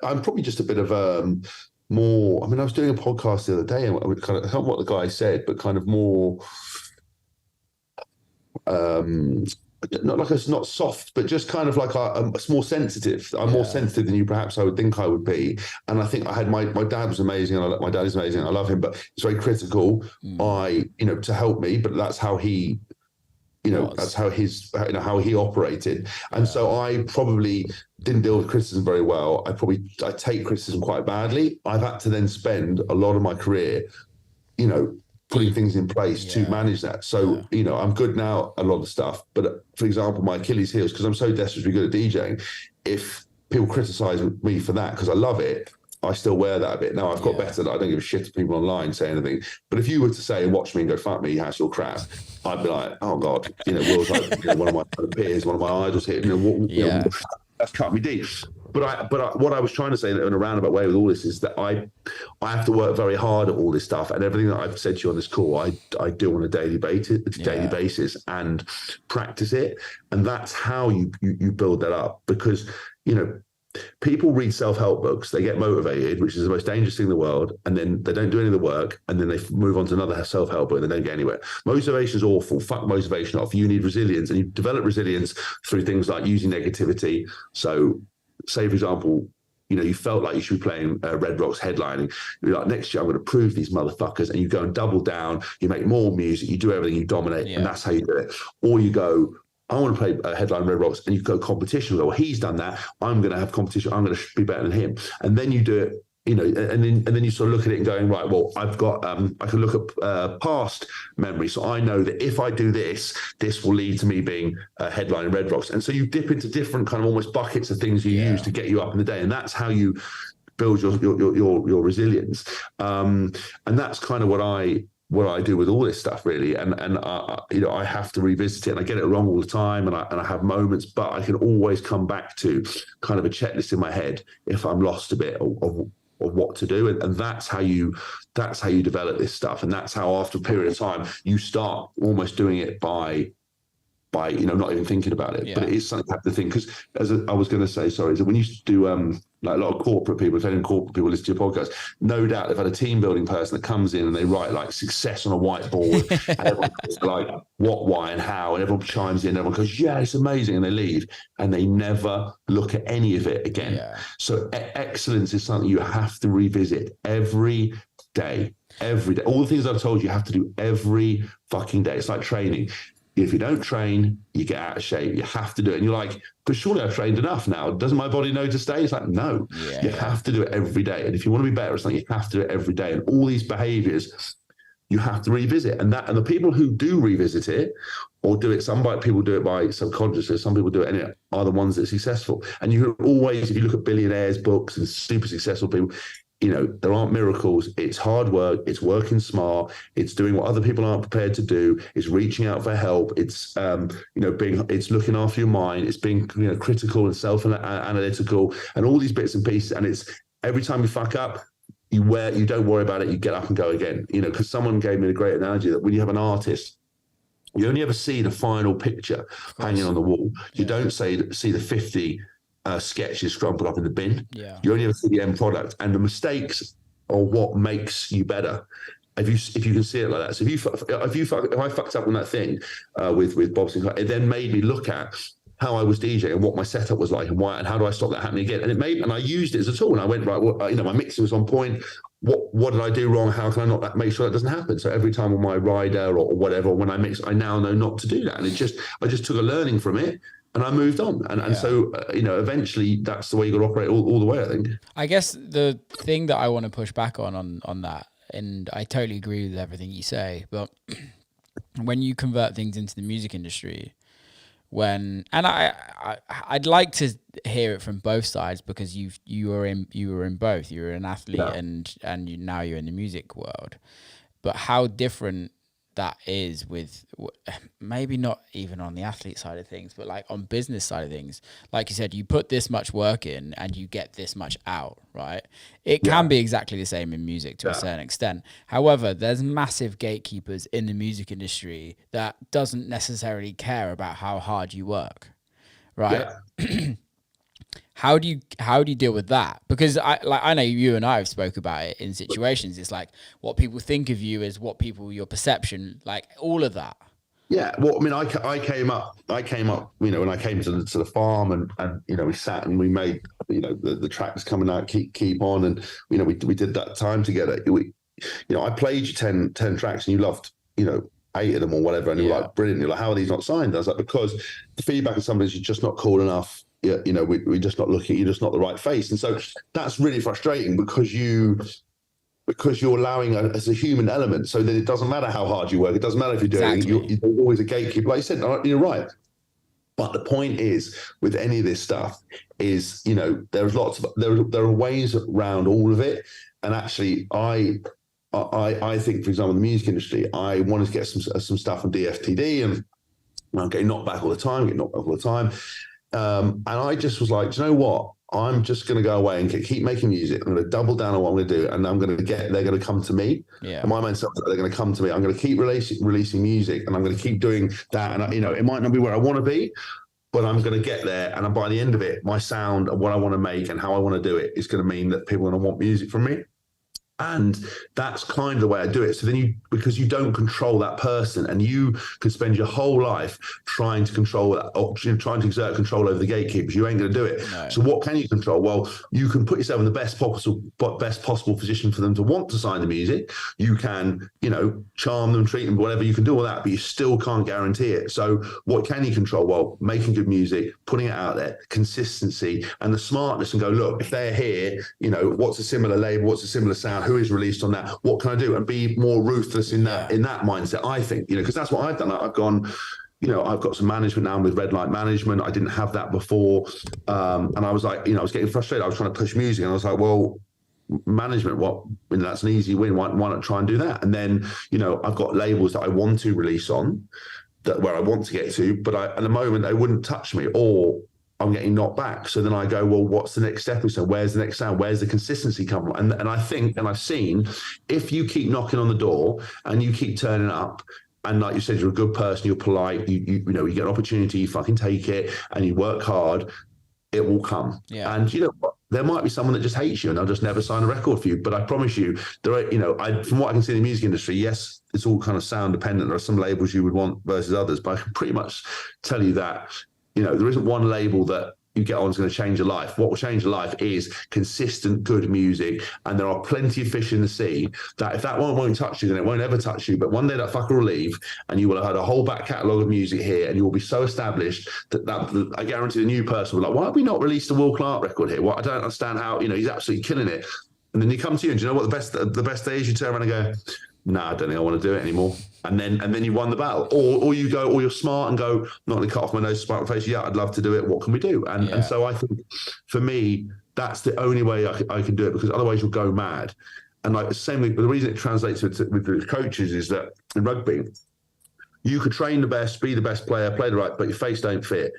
Speaker 2: I'm probably just a bit of more. I mean, I was doing a podcast the other day, and I kind of, I don't know what the guy said, but kind of more, not like it's not soft, but just kind of like I'm more sensitive. I'm more sensitive than you perhaps I would think I would be. And I think I had my dad was amazing, and my dad is amazing. I love him, but he's very critical. To help me, but that's how he. That's how how he operated. And so I probably didn't deal with criticism very well. I take criticism quite badly. I've had to then spend a lot of my career, putting things in place to manage that. So, I'm good now at a lot of stuff. But for example, my Achilles heels, because I'm so desperate to be good at DJing, if people criticize me for that, because I love it, I still wear that a bit. Now I've got better that I don't give a shit if people online say anything. But if you were to say, watch me and go, fuck me, Haskell crap, I'd be like, oh God, Will's like one of my peers, one of my idols here, that's cut me deep. But what I was trying to say in a roundabout way with all this is that I have to work very hard at all this stuff, and everything that I've said to you on this call, I do on a daily basis and practice it. And that's how you build that up, because, people read self-help books, they get motivated, which is the most dangerous thing in the world, and then they don't do any of the work, and then they move on to another self-help book and they don't get anywhere. Motivation is awful. Fuck motivation off. You need resilience, and you develop resilience through things like using negativity. So, say, for example, you felt like you should be playing Red Rocks headlining. You're like, next year I'm going to prove these motherfuckers, and you go and double down, you make more music, you do everything, you dominate, and that's how you do it. Or you go, I want to play headline Red Rocks, and you go competition. Well, he's done that. I'm going to have competition. I'm going to be better than him. And then you do it, and then you sort of look at it and going, right, well, I've got, I can look at past memory. So I know that if I do this will lead to me being headline in Red Rocks. And so you dip into different kind of almost buckets of things you use to get you up in the day. And that's how you build your resilience. And that's kind of what I do with all this stuff, really. And I have to revisit it, and I get it wrong all the time, and I have moments, but I can always come back to kind of a checklist in my head if I'm lost a bit of what to do. And that's how you develop this stuff. And that's how, after a period of time, you start almost doing it by not even thinking about it. But it is something you have to think, because I was going to say, sorry, is that when you do like a lot of corporate people, if any corporate people listen to your podcast, no doubt they've had a team building person that comes in and they write like success on a whiteboard, and everyone goes like what, why, and how, and everyone chimes in, everyone goes, yeah, it's amazing, and they leave, and they never look at any of it again. So excellence is something you have to revisit every day. All the things I've told you have to do every fucking day. It's like training. If you don't train, you get out of shape. You have to do it. And you're like, but surely I've trained enough now. Doesn't my body know to stay? It's like, no, you have to do it every day. And if you want to be better, it's like you have to do it every day. And all these behaviors, you have to revisit. And the people who do revisit it, or do it, people do it by subconsciously, some people do it anyway, are the ones that are successful. And you can always, if you look at billionaires' books and super successful people, there aren't miracles. It's hard work. It's working smart. It's doing what other people aren't prepared to do. It's reaching out for help. It's, it's looking after your mind. It's being, critical and self-analytical and all these bits and pieces. And it's every time you fuck up, you don't worry about it. You get up and go again, because someone gave me a great analogy that when you have an artist, you only ever see the final picture hanging on the wall. You don't see the 50 sketches crumpled up in the bin.
Speaker 1: Yeah.
Speaker 2: You only ever see the end product, and the mistakes are what makes you better. If you can see it like that. So if I fucked up on that thing with Bob's, it then made me look at how I was DJing and what my setup was like and why, and how do I stop that happening again? And I used it as a tool. And I went, right, well, my mixing was on point. What did I do wrong? How can I not make sure that doesn't happen? So every time on my rider or whatever, when I mix, I now know not to do that. And I just took a learning from it and I moved on. And so, eventually that's the way you got to operate all the way, I think.
Speaker 1: I guess the thing that I want to push back on that, and I totally agree with everything you say, but when you convert things into the music industry, I'd like to hear it from both sides, because you were in both. You were an athlete and now you're in the music world. But how different that is with maybe not even on the athlete side of things, but like on business side of things. Like you said, you put this much work in and you get this much out, right? It can be exactly the same in music to a certain extent. However, there's massive gatekeepers in the music industry that doesn't necessarily care about how hard you work, right? Yeah. How do you deal with that? Because I know you and I have spoke about it in situations. It's like what people think of you is your perception, like all of that.
Speaker 2: Yeah, well, I mean, I came up, when I came to the farm and we sat and we made, the tracks coming out, keep on, and we did that time together. I played you 10 tracks and you loved 8 of them or whatever, and you were like, brilliant. You're like, how are these not signed? I was like, because the feedback of somebody is you're just not cool enough. We're just not looking. You're just not the right face, and so that's really frustrating because you're allowing as a human element, so that it doesn't matter how hard you work. It doesn't matter if you're doing. You're always a gatekeeper, like you said. You're right, but the point is, with any of this stuff, is there's there are ways around all of it, and actually, I think, for example, the music industry, I wanted to get some stuff from DFTD, and I'm getting knocked back all the time. And I just was like, do you know what? I'm just going to go away and keep making music. I'm going to double down on what I'm going to do, and they're going to come to me. Yeah. And my mindset is they're going to come to me. I'm going to keep releasing music, and I'm going to keep doing that. And it might not be where I want to be, but I'm going to get there. And by the end of it, my sound and what I want to make and how I want to do it is going to mean that people are going to want music from me. And that's kind of the way I do it. So then because you don't control that person, and you can spend your whole life trying to control that, or trying to exert control over the gatekeepers, you ain't going to do it. No. So what can you control? Well, you can put yourself in the best possible position for them to want to sign the music. You can, charm them, treat them, whatever. You can do all that, but you still can't guarantee it. So what can you control? Well, making good music, putting it out there, consistency, and the smartness, and go, look, if they're here, what's a similar label, what's a similar sound, who is released on that, what can I do, and be more ruthless in that mindset, I think, because that's what I've done. I've gone, I've got some management now with Red Light Management. I didn't have that before, and I was like, I was getting frustrated. I was trying to push music, and I was like, well, management, that's an easy win, why not try and do that? And then I've got labels that I want to release on, that where I want to get to, but at the moment they wouldn't touch me, or I'm getting knocked back. So then I go, well, what's the next step? So where's the next sound? Where's the consistency come from? And I think, and I've seen, if you keep knocking on the door and you keep turning up, and like you said, you're a good person, you're polite, you get an opportunity, you fucking take it, and you work hard, it will come. Yeah. And what? There might be someone that just hates you and they'll just never sign a record for you. But I promise you, there are, from what I can see in the music industry, yes, it's all kind of sound dependent. There are some labels you would want versus others, but I can pretty much tell you that there isn't one label that you get on is going to change your life. What will change your life is consistent, good music. And there are plenty of fish in the sea that if that one won't touch you, then it won't ever touch you. But one day that fucker will leave, and you will have had a whole back catalogue of music here, and you will be so established that I guarantee the new person will be like, why have we not released a Will Clarke record here? Well, I don't understand how, he's absolutely killing it. And then you come to you, and do you know what the best day is? You turn around and go, no, I don't think I want to do it anymore. And then you won the battle. Or you go, or you're smart and go, I'm not going to cut off my nose, spite my face. Yeah, I'd love to do it. What can we do? And so I think for me, that's the only way I can do it, because otherwise you'll go mad. And like the same with, but the reason it translates with the coaches is that in rugby, you could train the best, be the best player, play the right, but your face don't fit.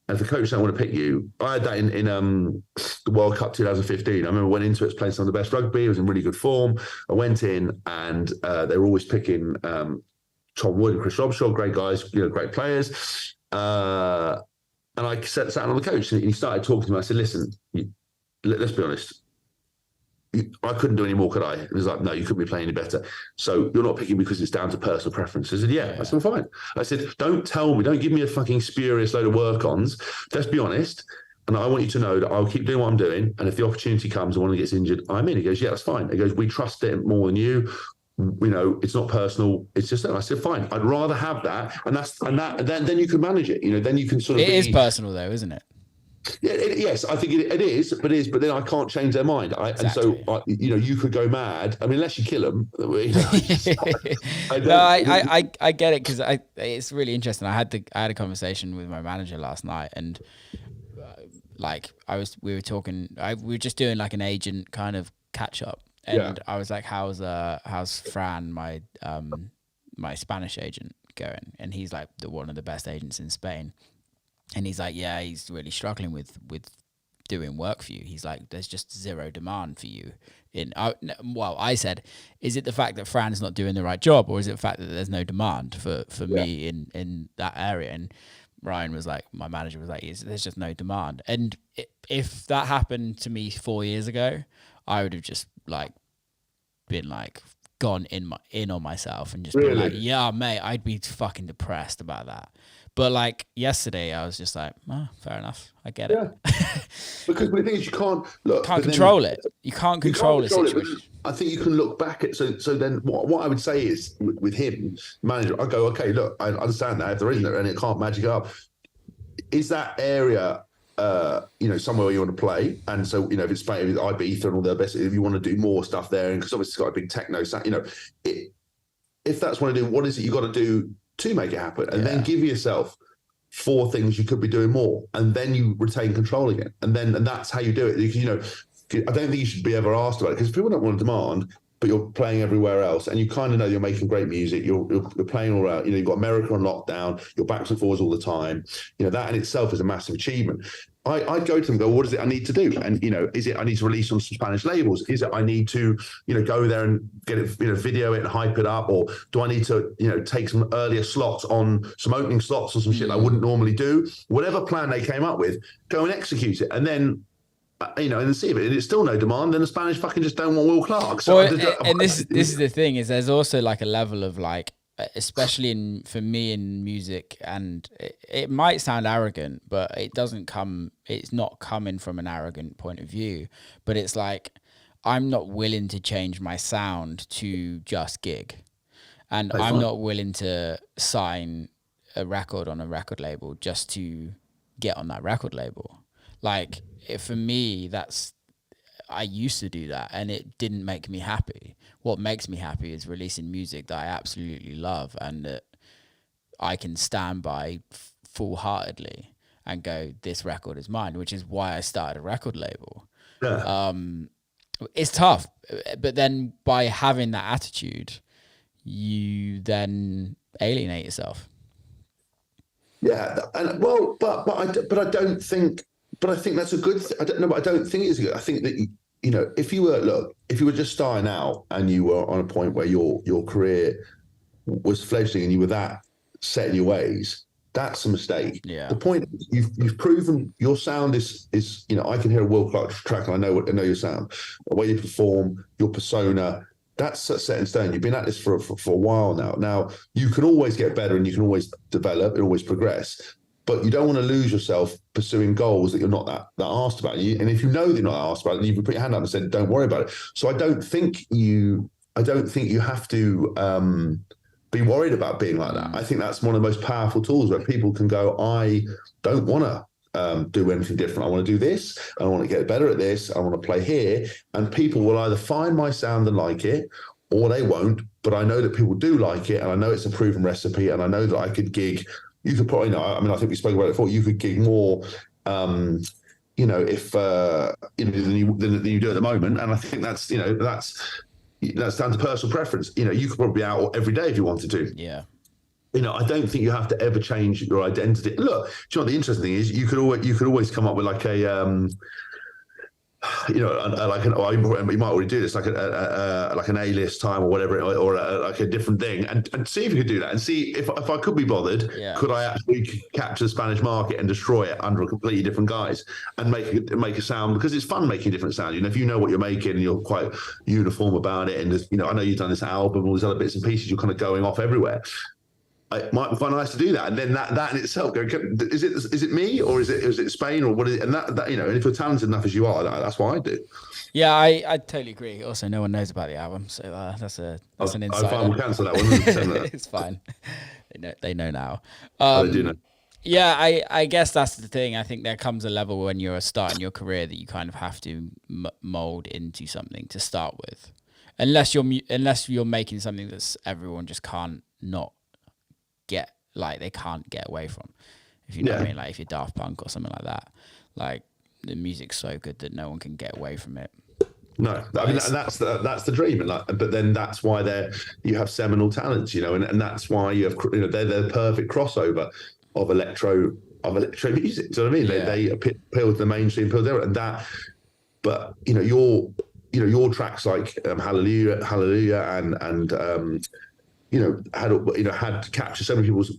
Speaker 2: And if the coach don't want to pick you, I had that in the World Cup 2015. I remember I went into it playing some of the best rugby. I was in really good form. I went in and they were always picking Tom Wood and Chris Robshaw, great guys, great players. And I sat down on the coach and he started talking to me. I said, listen, let's be honest. I couldn't do any more, could I? And he was like, no, you couldn't be playing any better. So you're not picking because it's down to personal preference. I said, yeah. I said, well, fine. I said, don't give me a fucking spurious load of work-ons. Let's be honest. And I want you to know that I'll keep doing what I'm doing. And if the opportunity comes and one gets injured, I'm in. He goes, yeah, that's fine. He goes, we trust it more than you. It's not personal. It's just that. I said, fine. I'd rather have that. And then you can manage it. Then you can sort of.
Speaker 1: It is personal though, isn't it?
Speaker 2: Yeah, yes, I think it is, but then I can't change their mind. Exactly. And so, you could go mad. I mean, unless you kill them.
Speaker 1: I get it, because it's really interesting. I had a conversation with my manager last night, and we were talking. We were just doing like an agent kind of catch up, and I was like, "How's Fran, my Spanish agent, going?" And he's like one of the best agents in Spain. And he's like, yeah, he's really struggling with doing work for you. He's like, there's just zero demand for you. I said, is it the fact that Fran's not doing the right job, or is it the fact that there's no demand for me in that area? And Ryan was like, my manager was like, there's just no demand. And if that happened to me 4 years ago, I would have just been gone in on myself and just been like, yeah, mate, I'd be fucking depressed about that. But yesterday, I was just like, oh, fair enough. I get it.
Speaker 2: Because the thing is, you can't
Speaker 1: control it. You can't control the situation.
Speaker 2: I think you can look back at, so then what I would say is with him, manager, I go, okay, look, I understand that if there isn't, and it can't magic up. Is that area, somewhere you want to play? And so, if it's Spain, with Ibiza and all their best, if you want to do more stuff there, and because obviously it's got a big techno sound, if that's what I do, what is it you got to do to make it happen? And then give yourself 4 things you could be doing more, and then you retain control again, and that's how you do it. I don't think you should be ever asked about it, because people don't want to demand, but you're playing everywhere else, and you kind of know you're making great music. You're playing all around. You've got America on lockdown. You're backs and forwards all the time. That in itself is a massive achievement. I'd go to them and go, what is it I need to do? And, is it I need to release on some Spanish labels? Is it I need to, go there and get it, video it and hype it up? Or do I need to, take some earlier slots on some opening slots or some shit I wouldn't normally do? Whatever plan they came up with, go and execute it. And then, and see if it's still no demand, then the Spanish fucking just don't want Will Clarke. So
Speaker 1: this is the thing, is there's also a level of especially for me in music, and it might sound arrogant, but it's not coming from an arrogant point of view, but it's I'm not willing to change my sound to just gig, and I'm not willing to sign a record on a record label just to get on that record label. For me, I used to do that, and it didn't make me happy. What makes me happy is releasing music that I absolutely love and that I can stand by full-heartedly and go, this record is mine, which is why I started a record label. Yeah. It's tough, but then by having that attitude, you then alienate yourself.
Speaker 2: Yeah, and but I don't think. But I think that's a good thing. I don't know, but I don't think it's good. I think that, if you were just starting out and you were on a point where your career was fledgling and you were that set in your ways, that's a mistake. Yeah. The point is you've proven your sound is I can hear a Will Clarke track and I know your sound, the way you perform, your persona. That's set in stone. You've been at this for a while now. Now you can always get better and you can always develop and always progress. But you don't want to lose yourself pursuing goals that you're not that asked about. And if you know they're not asked about it, then you can put your hand up and say, "Don't worry about it." So I don't think you have to be worried about being like that. I think that's one of the most powerful tools where people can go, "I don't want to do anything different. I want to do this. I want to get better at this. I want to play here." And people will either find my sound and like it, or they won't. But I know that people do like it, and I know it's a proven recipe, and I know that I could gig. You could probably I think we spoke about it before. You could gig more if than you do at the moment. And I think that's that's down to personal preference. You could probably be out every day if you wanted to.
Speaker 1: Yeah.
Speaker 2: I don't think you have to ever change your identity. Look, do you know what the interesting thing is? You could always come up with like a you might already do this, like like an A-list time or whatever, or like a different thing, and see if you could do that, and see if I could be bothered.
Speaker 1: Yeah.
Speaker 2: Could I actually capture the Spanish market and destroy it under a completely different guise and make a sound? Because it's fun making different sounds. If you know what you're making, and you're quite uniform about it, and I know you've done this album, all these other bits and pieces, you're kind of going off everywhere. It might be quite nice to do that, and then that in itself, is it me, or is it Spain, or what is it? And that and if you're talented enough as you are, that's what I do.
Speaker 1: Yeah, I totally agree. Also, no one knows about the album, so that's an insider.
Speaker 2: I find we'll cancel that one.
Speaker 1: It's fine. They know now.
Speaker 2: They do know.
Speaker 1: Yeah, I guess that's the thing. I think there comes a level when you're starting your career that you kind of have to mold into something to start with, unless you're making something that's everyone just can't not get, like they can't get away from, if you know what I mean. Like if you're Daft Punk or something like that, like the music's so good that no one can get away from it.
Speaker 2: No, I mean that's the dream, and but then that's why you have seminal talents, and that's why you have they're the perfect crossover of electro music. Do you know what I mean? Yeah. They appeal to the mainstream, appeal there, and that. But your tracks like Hallelujah, and had to capture so many people's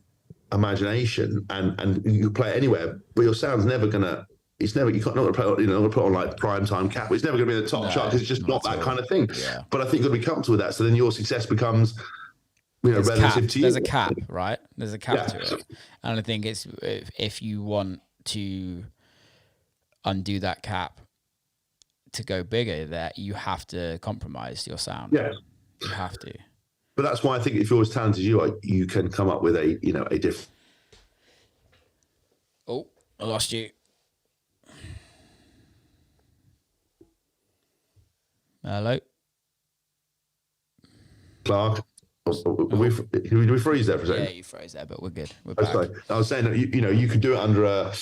Speaker 2: imagination, and you play it anywhere, but your sound's never gonna. It's never, you can't not put on like prime time cap. It's never going to be the top chart because it's just not that kind of thing. Yeah. But I think you'll be comfortable with that. So then your success becomes, relative to you.
Speaker 1: There's a cap, right? There's a cap to it, and I think it's if you want to undo that cap to go bigger, that you have to compromise your sound.
Speaker 2: Yeah,
Speaker 1: you have to.
Speaker 2: But that's why I think if you're as talented as you are, you can come up with a different.
Speaker 1: Oh, I lost you. Hello,
Speaker 2: Clarke. Did we freeze there for a second?
Speaker 1: Yeah, you froze there, but we're good. We're back.
Speaker 2: I was saying that you could do it under a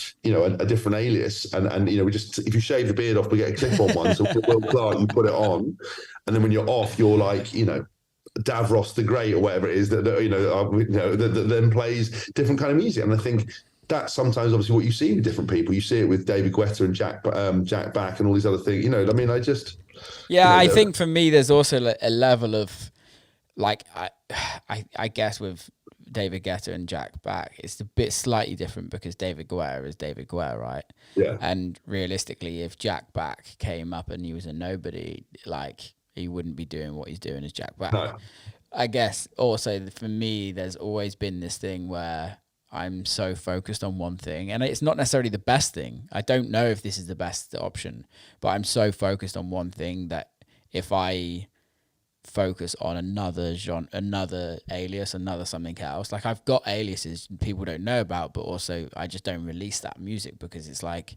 Speaker 2: different alias, and we just, if you shave the beard off, we get a clip-on one. So Will Clarke, you put it on, and then when you're off, you're like Davros the Great or whatever it is that then plays different kind of music. And I think that's sometimes obviously what you see with different people. You see it with David Guetta and Jack Back and all these other things. I think for me, there's also a level of like I guess with David Guetta and Jack Back, it's a bit slightly different because David Guetta is David Guetta, right? Yeah.
Speaker 1: And realistically, if Jack Back came up and he was a nobody, like he wouldn't be doing what he's doing as Jack Back.
Speaker 2: No.
Speaker 1: I guess also for me, there's always been this thing where I'm so focused on one thing, and it's not necessarily the best thing. I don't know if this is the best option, but I'm so focused on one thing that if I focus on another genre, another alias, another something else, like I've got aliases people don't know about, but also I just don't release that music because it's like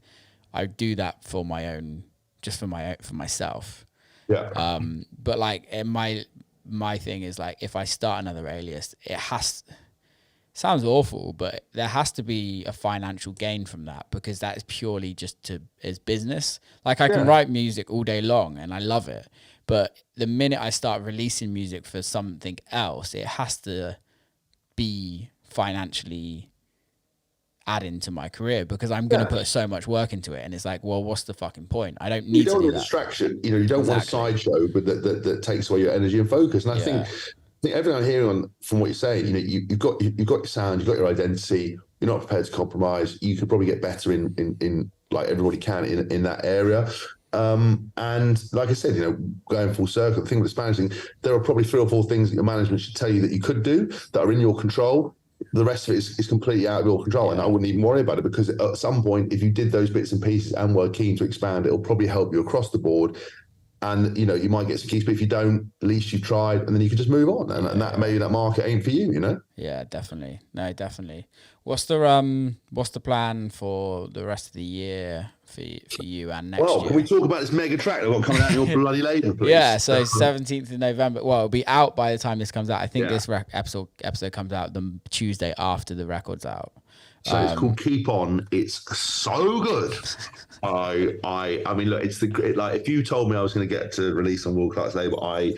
Speaker 1: I do that for my own, just for myself.
Speaker 2: Yeah.
Speaker 1: But like my thing is like if I start another alias, sounds awful, but there has to be a financial gain from that because that is purely just as business. Like I can write music all day long and I love it, but the minute I start releasing music for something else, it has to be financially adding to my career because I'm going to put so much work into it. And it's like, well, what's the fucking point? I don't need to do that.
Speaker 2: You don't want a distraction. You don't want a sideshow, but that takes away your energy and focus. And I think everything I'm hearing from what you're saying, you've got your sound, you've got your identity. You're not prepared to compromise. You could probably get better in like everybody can in that area. And like I said, going full circle, the thing with the Spanish thing, there are probably 3 or 4 things that your management should tell you that you could do that are in your control. The rest of it is completely out of your control, and I wouldn't even worry about it because at some point, if you did those bits and pieces and were keen to expand, it'll probably help you across the board. And you might get some keys, but if you don't, at least you tried, and then you can just move on. And that maybe that market ain't for you,
Speaker 1: Yeah, definitely. No, definitely. What's the plan for the rest of the year for you and next year?
Speaker 2: Well, can we talk about this mega track that got coming out in your bloody label, please?
Speaker 1: Yeah, so 17th of November. Well, it'll be out by the time this comes out. I think this episode comes out the Tuesday after the record's out.
Speaker 2: So it's called Keep On. It's so good. I mean, look, like if you told me I was going to get to release on Will Clarke's label, I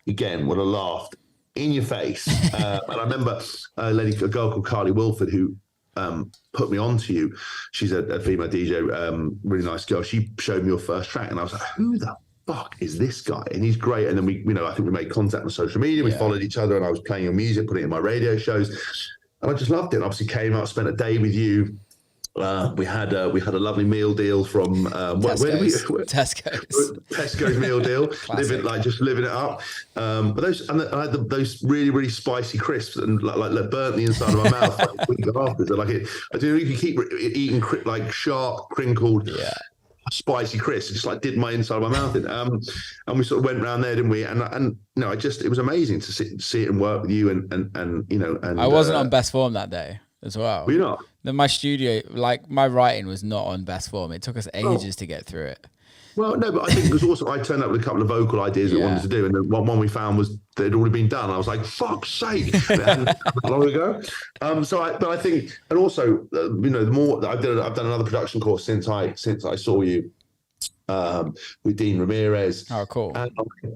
Speaker 2: again would have laughed in your face. And I remember a girl called Carly Wilford who put me on to you. She's a female DJ, really nice girl. She showed me your first track, and I was like, who the fuck is this guy? And he's great. And then I think we made contact on social media. We followed each other, and I was playing your music, putting it in my radio shows, and I just loved it. And obviously came out, spent a day with you. We had a lovely meal deal from where did we? Tesco's meal deal. living it up. But I had those really, really spicy crisps and like burnt the inside of my mouth like a week after. So I do. You can keep eating like sharp, crinkled. Spicy crisps, just like did my inside of my mouth in. And we sort of went around there, didn't we? And it was amazing to see it and work with you and
Speaker 1: I wasn't on best form that day as well.
Speaker 2: Were you not?
Speaker 1: Then my studio, like my writing was not on best form. It took us ages to get through it.
Speaker 2: Well, no, but I think because also I turned up with a couple of vocal ideas we wanted to do, and the one we found was that it had already been done. I was like, "Fuck's sake!" long ago. But I think, and also, the more I've done another production course since I saw you with Dean Ramirez.
Speaker 1: Oh, cool.
Speaker 2: And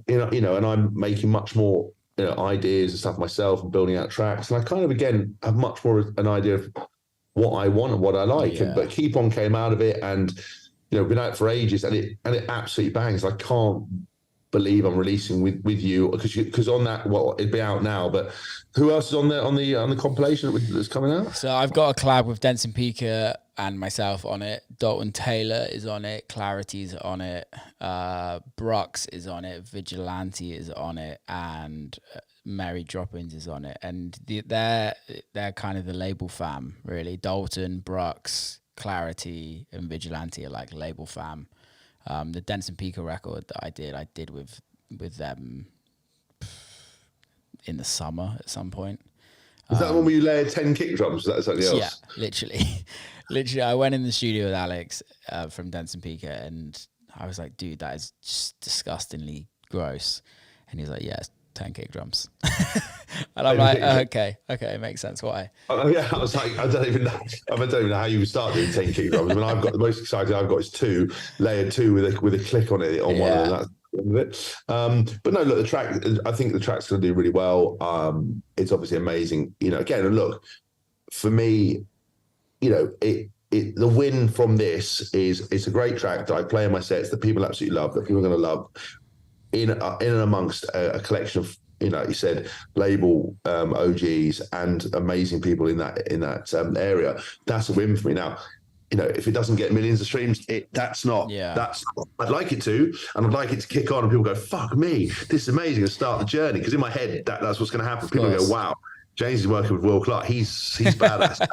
Speaker 2: and I'm making much more ideas and stuff myself and building out tracks, and I kind of again have much more an idea of what I want and what I like. But Keep On came out of it, and been out for ages, and it absolutely bangs. I can't believe I'm releasing with you because on that, well, it'd be out now. But who else is on the compilation that's coming out?
Speaker 1: So I've got a collab with Denson Pika and myself on it. Dalton Taylor is on it. Clarity's on it. Brux is on it. Vigilante is on it, and Mary Droppins is on it. And they're kind of the label fam, really. Dalton, Brux, Clarity and Vigilante are like label fam. The Denson Pika record that I did with them in the summer at some point.
Speaker 2: Is that the one where you layered 10 kick drums? Is that something else?
Speaker 1: Yeah, literally. I went in the studio with Alex from Denson Pika, and I was like, dude, that is just disgustingly gross. And he was like, yeah, it's 10 kick drums. And I'm like, okay, it makes sense. Why?
Speaker 2: I was like, I don't even know how you would start doing 10 kick drums. I mean, I've got the most exciting I've got is 2 layered 2 with a click on it on one of them. That's it. But no, look, the track. I think the track's going to do really well. It's obviously amazing. Again, and look, for me, the win from this is it's a great track that I play in my sets that people absolutely love, that people are going to love. In and amongst a collection of, you said label OGs and amazing people in that area, that's a win for me. Now, if it doesn't get millions of streams, that's not. I'd like it to, and I'd like it to kick on, and people go, "Fuck me, this is amazing," and start the journey. Because in my head, that's what's going to happen. People go, "Wow, James is working with Will Clarke. He's badass."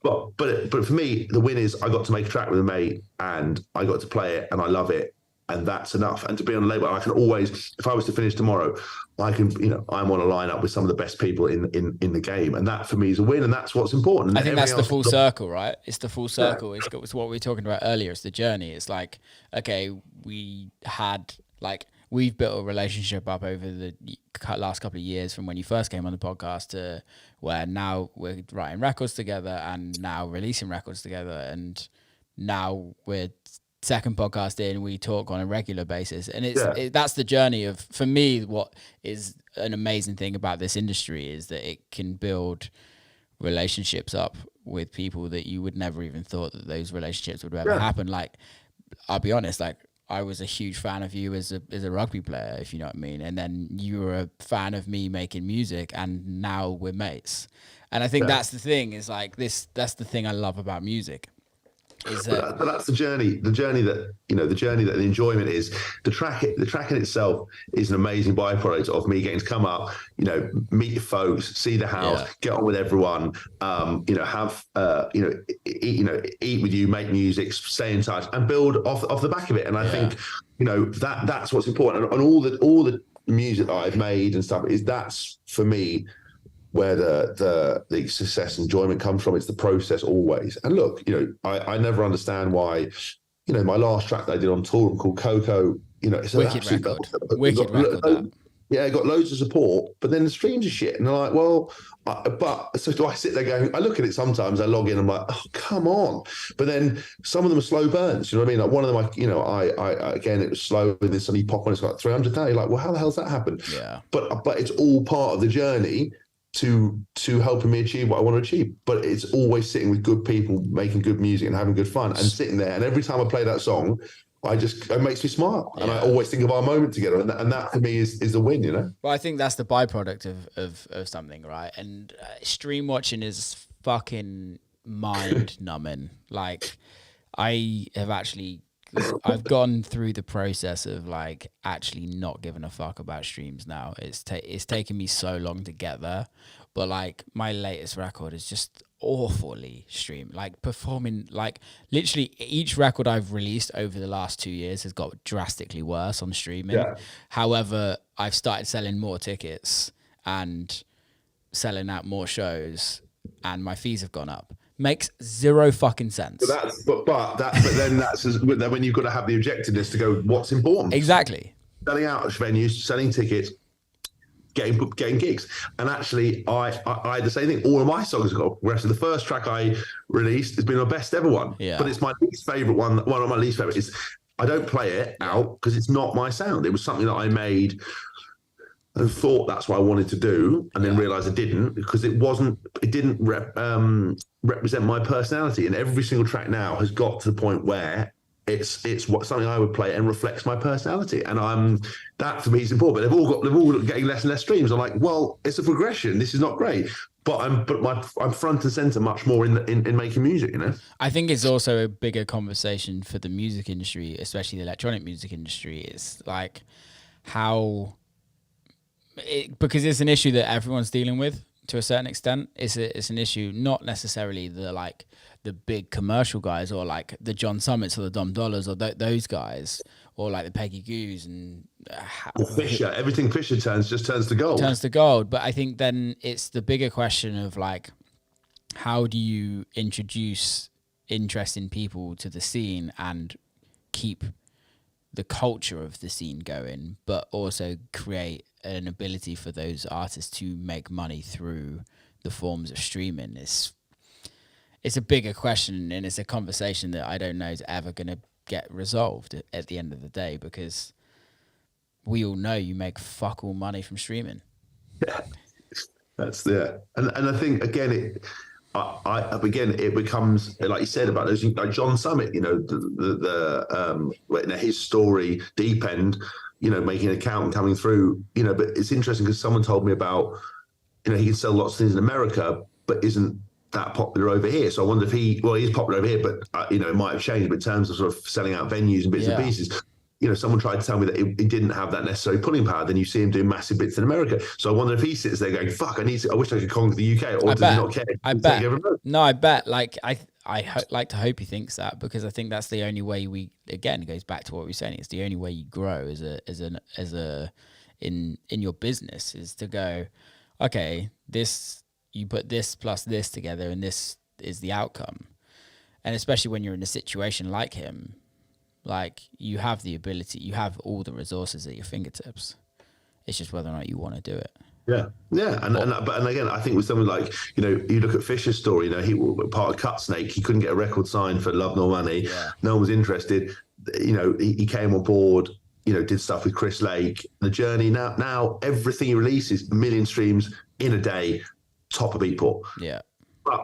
Speaker 2: But for me, the win is I got to make a track with a mate, and I got to play it, and I love it. And that's enough. And to be on a label, I can always, if I was to finish tomorrow, I can, I'm on a lineup with some of the best people in the game. And that for me is a win. And that's what's important. And
Speaker 1: I think that's the full circle, right? It's the full circle. Yeah. It's what we were talking about earlier. It's the journey. It's like, okay, we've built a relationship up over the last couple of years from when you first came on the podcast to where now we're writing records together and now releasing records together. And now we're second podcast in, we talk on a regular basis, and that's the journey of, for me, what is an amazing thing about this industry is that it can build relationships up with people that you would never even thought that those relationships would ever happen. Like, I'll be honest, like I was a huge fan of you as a rugby player, if you know what I mean, and then you were a fan of me making music, and now we're mates. And I think that's the thing, is like this, that's the thing I love about music.
Speaker 2: But that's the journey that the enjoyment is. The track in itself is an amazing byproduct of me getting to come up, meet your folks, see the house, get on with everyone, have eat with you, make music, stay in touch, and build off the back of it. And I think that's what's important. And all the music that I've made and stuff that's for me where the success and enjoyment comes from. It's the process always. And look, I never understand why, my last track that I did on tour called Coco, it's
Speaker 1: wicked record. Wicked record.
Speaker 2: Yeah, got loads of support, but then the streams are shit. And they're like, well, but so do I sit there going, I look at it sometimes, I log in, I'm like, oh, come on. But then some of them are slow burns. You know what I mean? Like one of them, I again, it was slow, and then suddenly pop on, it's got 300,000. You're like, well, how the hell's that happened?
Speaker 1: Yeah.
Speaker 2: But it's all part of the journey to helping me achieve what I want to achieve. But it's always sitting with good people, making good music and having good fun and sitting there. And every time I play that song, it makes me smile, and I always think of our moment together, and that for me is a win, you know.
Speaker 1: Well, I think that's the byproduct of something, right? And stream watching is fucking mind numbing. Like, I've gone through the process of like actually not giving a fuck about streams now. It's taken me so long to get there, but like my latest record is just awfully streamed. Like performing, like literally each record I've released over the last 2 years has got drastically worse on streaming. Yeah. However, I've started selling more tickets and selling out more shows, and my fees have gone up. Makes zero fucking sense.
Speaker 2: But then that's when you've got to have the objectiveness to go, what's important?
Speaker 1: Exactly.
Speaker 2: Selling out venues, selling tickets, getting gigs. And actually, I had the same thing. All of my songs have got progressive. The first track I released has been my best ever one. Yeah. But it's my least favorite one. One of my least favorite is I don't play it out because it's not my sound. It was something that I made and thought that's what I wanted to do, and then realized I didn't, because it didn't represent my personality. And every single track now has got to the point where it's something I would play and reflects my personality. And that for me is important. But they've all getting less and less streams. I'm like, well, it's a progression. This is not great. But I'm front and center much more in making music, you know.
Speaker 1: I think it's also a bigger conversation for the music industry, especially the electronic music industry. It's like because it's an issue that everyone's dealing with to a certain extent. It's an issue, not necessarily the big commercial guys or like the John Summits or the Dom Dollars or those guys, or like the Peggy Goos and
Speaker 2: Fisher. Everything Fisher turns to gold.
Speaker 1: Turns to gold. But I think then it's the bigger question of like, how do you introduce interesting people to the scene and keep the culture of the scene going, but also create an ability for those artists to make money through the forms of streaming? It's a bigger question, and it's a conversation that I don't know is ever going to get resolved at the end of the day, because we all know you make fuck all money from streaming.
Speaker 2: Yeah, and I think again it becomes, like you said about those, like John Summit, you know, his story, Deep End, you know, making an account and coming through, you know. But it's interesting because someone told me about, you know, he can sell lots of things in America, but isn't that popular over here. So I wonder if he's popular over here, but you know, it might have changed. But in terms of sort of selling out venues and bits and pieces, you know, someone tried to tell me that it didn't have that necessary pulling power. Then you see him doing massive bits in America. So I wonder if he sits there going, "Fuck, I wish I could conquer the UK," or does he not care?
Speaker 1: I bet. No, I bet. Like I like to hope he thinks that, because I think that's the only way it goes back to what we were saying. It's the only way you grow in your business, is to go, okay, you put this plus this together, and this is the outcome. And especially when you're in a situation like him, like you have the ability, you have all the resources at your fingertips. It's just whether or not you want to do it.
Speaker 2: Yeah, and again, I think with something like, you know, you look at Fisher's story. You know, he was part of Cut Snake. He couldn't get a record signed for Love Nor Money. Yeah. No one was interested. You know, he came on board. You know, did stuff with Chris Lake. The journey now everything he releases, 1 million streams in a day, top of Beatport.
Speaker 1: Yeah,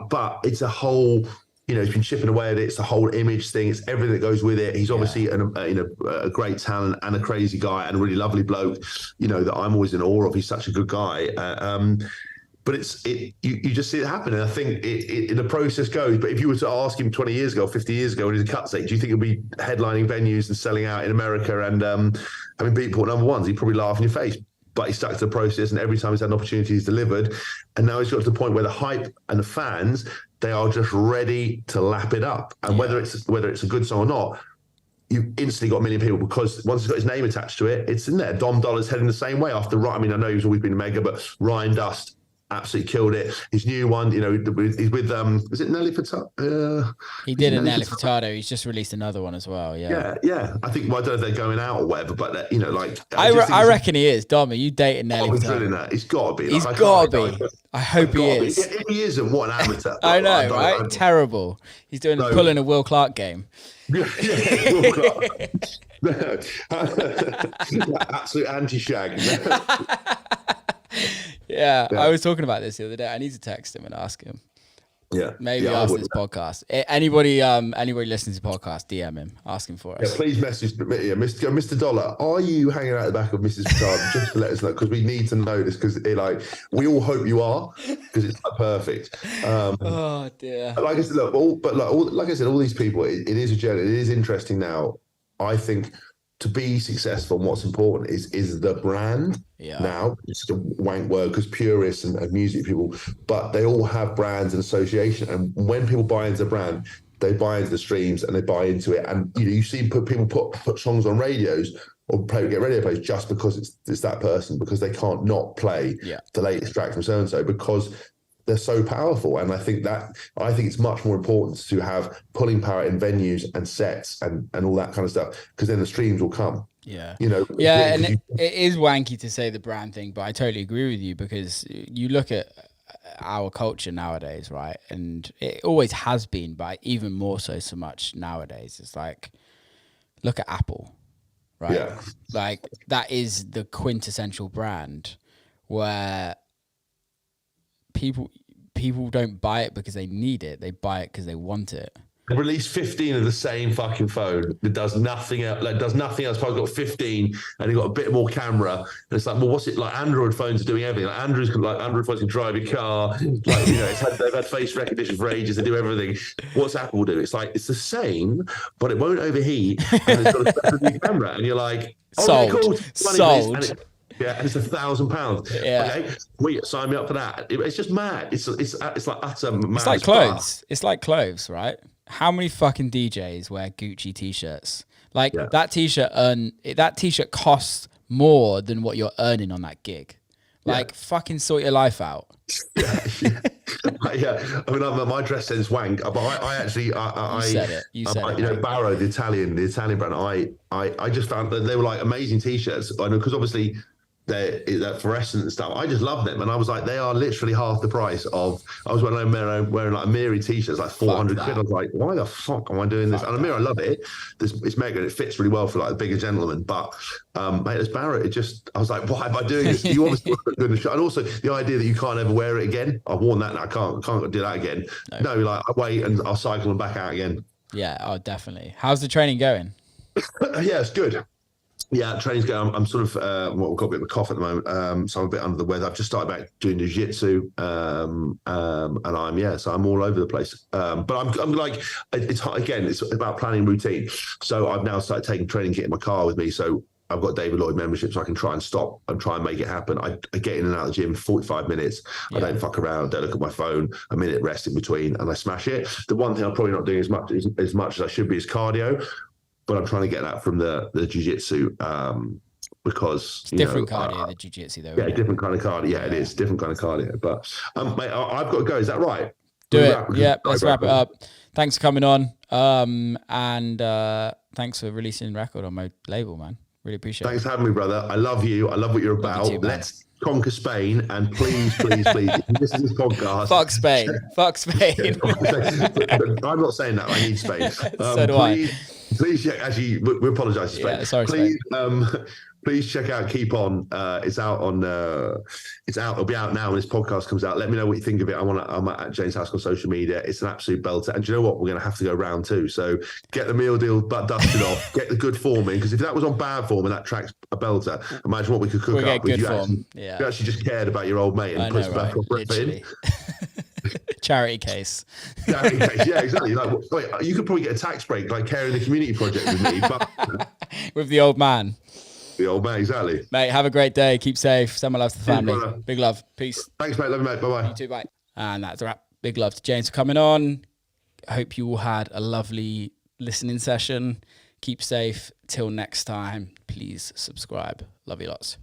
Speaker 2: but it's a whole. You know, he's been chipping away at it. It's the whole image thing. It's everything that goes with it. He's obviously a great talent and a crazy guy and a really lovely bloke, you know, that I'm always in awe of. He's such a good guy. But you just see it happen. And I think the process goes. But if you were to ask him 20 years ago, 50 years ago when he was a Cut Snake, do you think he'd be headlining venues and selling out in America and having Beatport number ones? He'd probably laugh in your face. But he stuck to the process, and every time he's had an opportunity, he's delivered. And now he's got to the point where the hype and the fans, they are just ready to lap it up. And whether it's a good song or not, you instantly got 1 million people, because once it's got his name attached to it, it's in there. Dom Dollar's heading the same way after. I mean, I know he's always been a mega, but Ryan Dust absolutely killed it. His new one, you know, he's with is it Nelly Furtado?
Speaker 1: He did a Nelly Furtado. He's just released another one as well.
Speaker 2: Yeah. I think, well, I don't know if they're going out or whatever, but you know, like
Speaker 1: I reckon he is. Dom, are you dating Nelly Furtado?
Speaker 2: He's got to be.
Speaker 1: He's got to be. I hope he is.
Speaker 2: If he isn't, what an amateur!
Speaker 1: I know, right? Terrible. He's pulling a Will Clarke game.
Speaker 2: Yeah, Will Clarke. Absolute anti-shag.
Speaker 1: Yeah, I was talking about this the other day. I need to text him and ask him.
Speaker 2: Yeah,
Speaker 1: maybe after this podcast. Anybody listening to the podcast, DM him, ask him for us.
Speaker 2: Yeah, please message Mr. Dollar. Are you hanging out the back of Mrs. Furtado just to let us know? Because we need to know this. Because we all hope you are, because it's perfect.
Speaker 1: Oh dear.
Speaker 2: Like I said, like I said, all these people. It is a journey. It is interesting now. I think to be successful, and what's important is the brand. Yeah. Now it's a wank word because purists and music people, but they all have brands and association. And when people buy into a brand, they buy into the streams and they buy into it. And you see people put songs on radios or get radio plays just because it's that person, because they can't not play the latest track from so and so, because they're so powerful. And I think it's much more important to have pulling power in venues and sets and all that kind of stuff, because then the streams will come.
Speaker 1: Yeah.
Speaker 2: You know.
Speaker 1: Yeah, and it is wanky to say the brand thing, but I totally agree with you, because you look at our culture nowadays, right? And it always has been, but even more so much nowadays. It's like, look at Apple, right? Yeah. Like, that is the quintessential brand where people don't buy it because they need it. They buy it because they want it.
Speaker 2: They release 15 of the same fucking phone that does nothing else. Like, does nothing else. I've got 15 and you've got a bit more camera. And it's like, well, what's it like? Android phones are doing everything. Like Android phones can drive your car. Like, you know, they've had face recognition for ages. They do everything. What's Apple do? It's like, it's the same, but it won't overheat. And it's got a special new camera. And you're like,
Speaker 1: sold.
Speaker 2: Okay, cool.
Speaker 1: Sold.
Speaker 2: And it's £1,000.
Speaker 1: Yeah.
Speaker 2: Okay, wait, sign me up for that. It's just mad. It's like utter mad.
Speaker 1: It's like clothes. It's like clothes, right? How many fucking DJs wear Gucci t-shirts? Like, that t-shirt costs more than what you're earning on that gig. Like, fucking sort your life out.
Speaker 2: Yeah. I mean, my dress sense wank, but I actually,
Speaker 1: you said it. You
Speaker 2: know, Barrow, the Italian brand. I just found that they were like amazing t-shirts. I know, because obviously that fluorescent and stuff. I just love them, and I was like, they are literally half the price of. I was wearing like a Miri t-shirt, like 400 quid. I was like, why the fuck am I doing this? And a Miri, I love it. It's mega. It fits really well for like a bigger gentleman. But mate, as Barrett, I was like, why am I doing this? You obviously look good in the show. And also the idea that you can't ever wear it again. I've worn that and I can't do that again. No, like I wait and I'll cycle them back out again.
Speaker 1: Yeah, definitely. How's the training going?
Speaker 2: Yeah, it's good. Yeah, training's going. I'm sort of I've got a bit of a cough at the moment, so I'm a bit under the weather. I've just started back doing jiu-jitsu, and so I'm all over the place. But I'm like, it's about planning routine. So I've now started taking training kit in my car with me. So I've got David Lloyd membership, so I can try and stop and try and make it happen. I get in and out of the gym 45 minutes. I don't fuck around. Don't look at my phone. A minute rest in between, and I smash it. The one thing I'm probably not doing as much as I should be is cardio. But I'm trying to get that from the jiu-jitsu because
Speaker 1: it's different cardio, the jiu-jitsu though.
Speaker 2: Yeah, different kind of cardio. Yeah, it is different kind of cardio. But mate, I've got to go. Is that right?
Speaker 1: Do it. Yeah, let's wrap it up. Thanks for coming on, and thanks for releasing the record on my label, man. Really appreciate it.
Speaker 2: Thanks for having me, brother. I love you. I love what you're about. Let's conquer Spain, and please, if you listen to this podcast.
Speaker 1: Fuck Spain. Fuck Spain.
Speaker 2: I'm not saying that. I need Spain.
Speaker 1: So do I.
Speaker 2: Please check. Actually, we apologise to Spain.
Speaker 1: Yeah, sorry,
Speaker 2: please,
Speaker 1: Spain.
Speaker 2: Please check out Keep On. It's out. It'll be out now when this podcast comes out. Let me know what you think of it. I'm at James Haskell on social media. It's an absolute belter. And do you know what? We're going to have to go round two. So get the meal deal dusted off. Get the good form in, because if that was on bad form and that track's a belter, imagine what we could cook up.
Speaker 1: Good
Speaker 2: if
Speaker 1: form.
Speaker 2: you actually just cared about your old mate and put some back on in.
Speaker 1: Charity case.
Speaker 2: Yeah, exactly. Like, wait, you could probably get a tax break, like carrying the community project with me, but
Speaker 1: with the old man.
Speaker 2: The old man, exactly.
Speaker 1: Mate, have a great day. Keep safe. Send my love to the family. Big love. Peace.
Speaker 2: Thanks, mate. Love you, mate. Bye-bye.
Speaker 1: You too, bye. And that's a wrap. Big love to James for coming on. I hope you all had a lovely listening session. Keep safe. Till next time, please subscribe. Love you lots.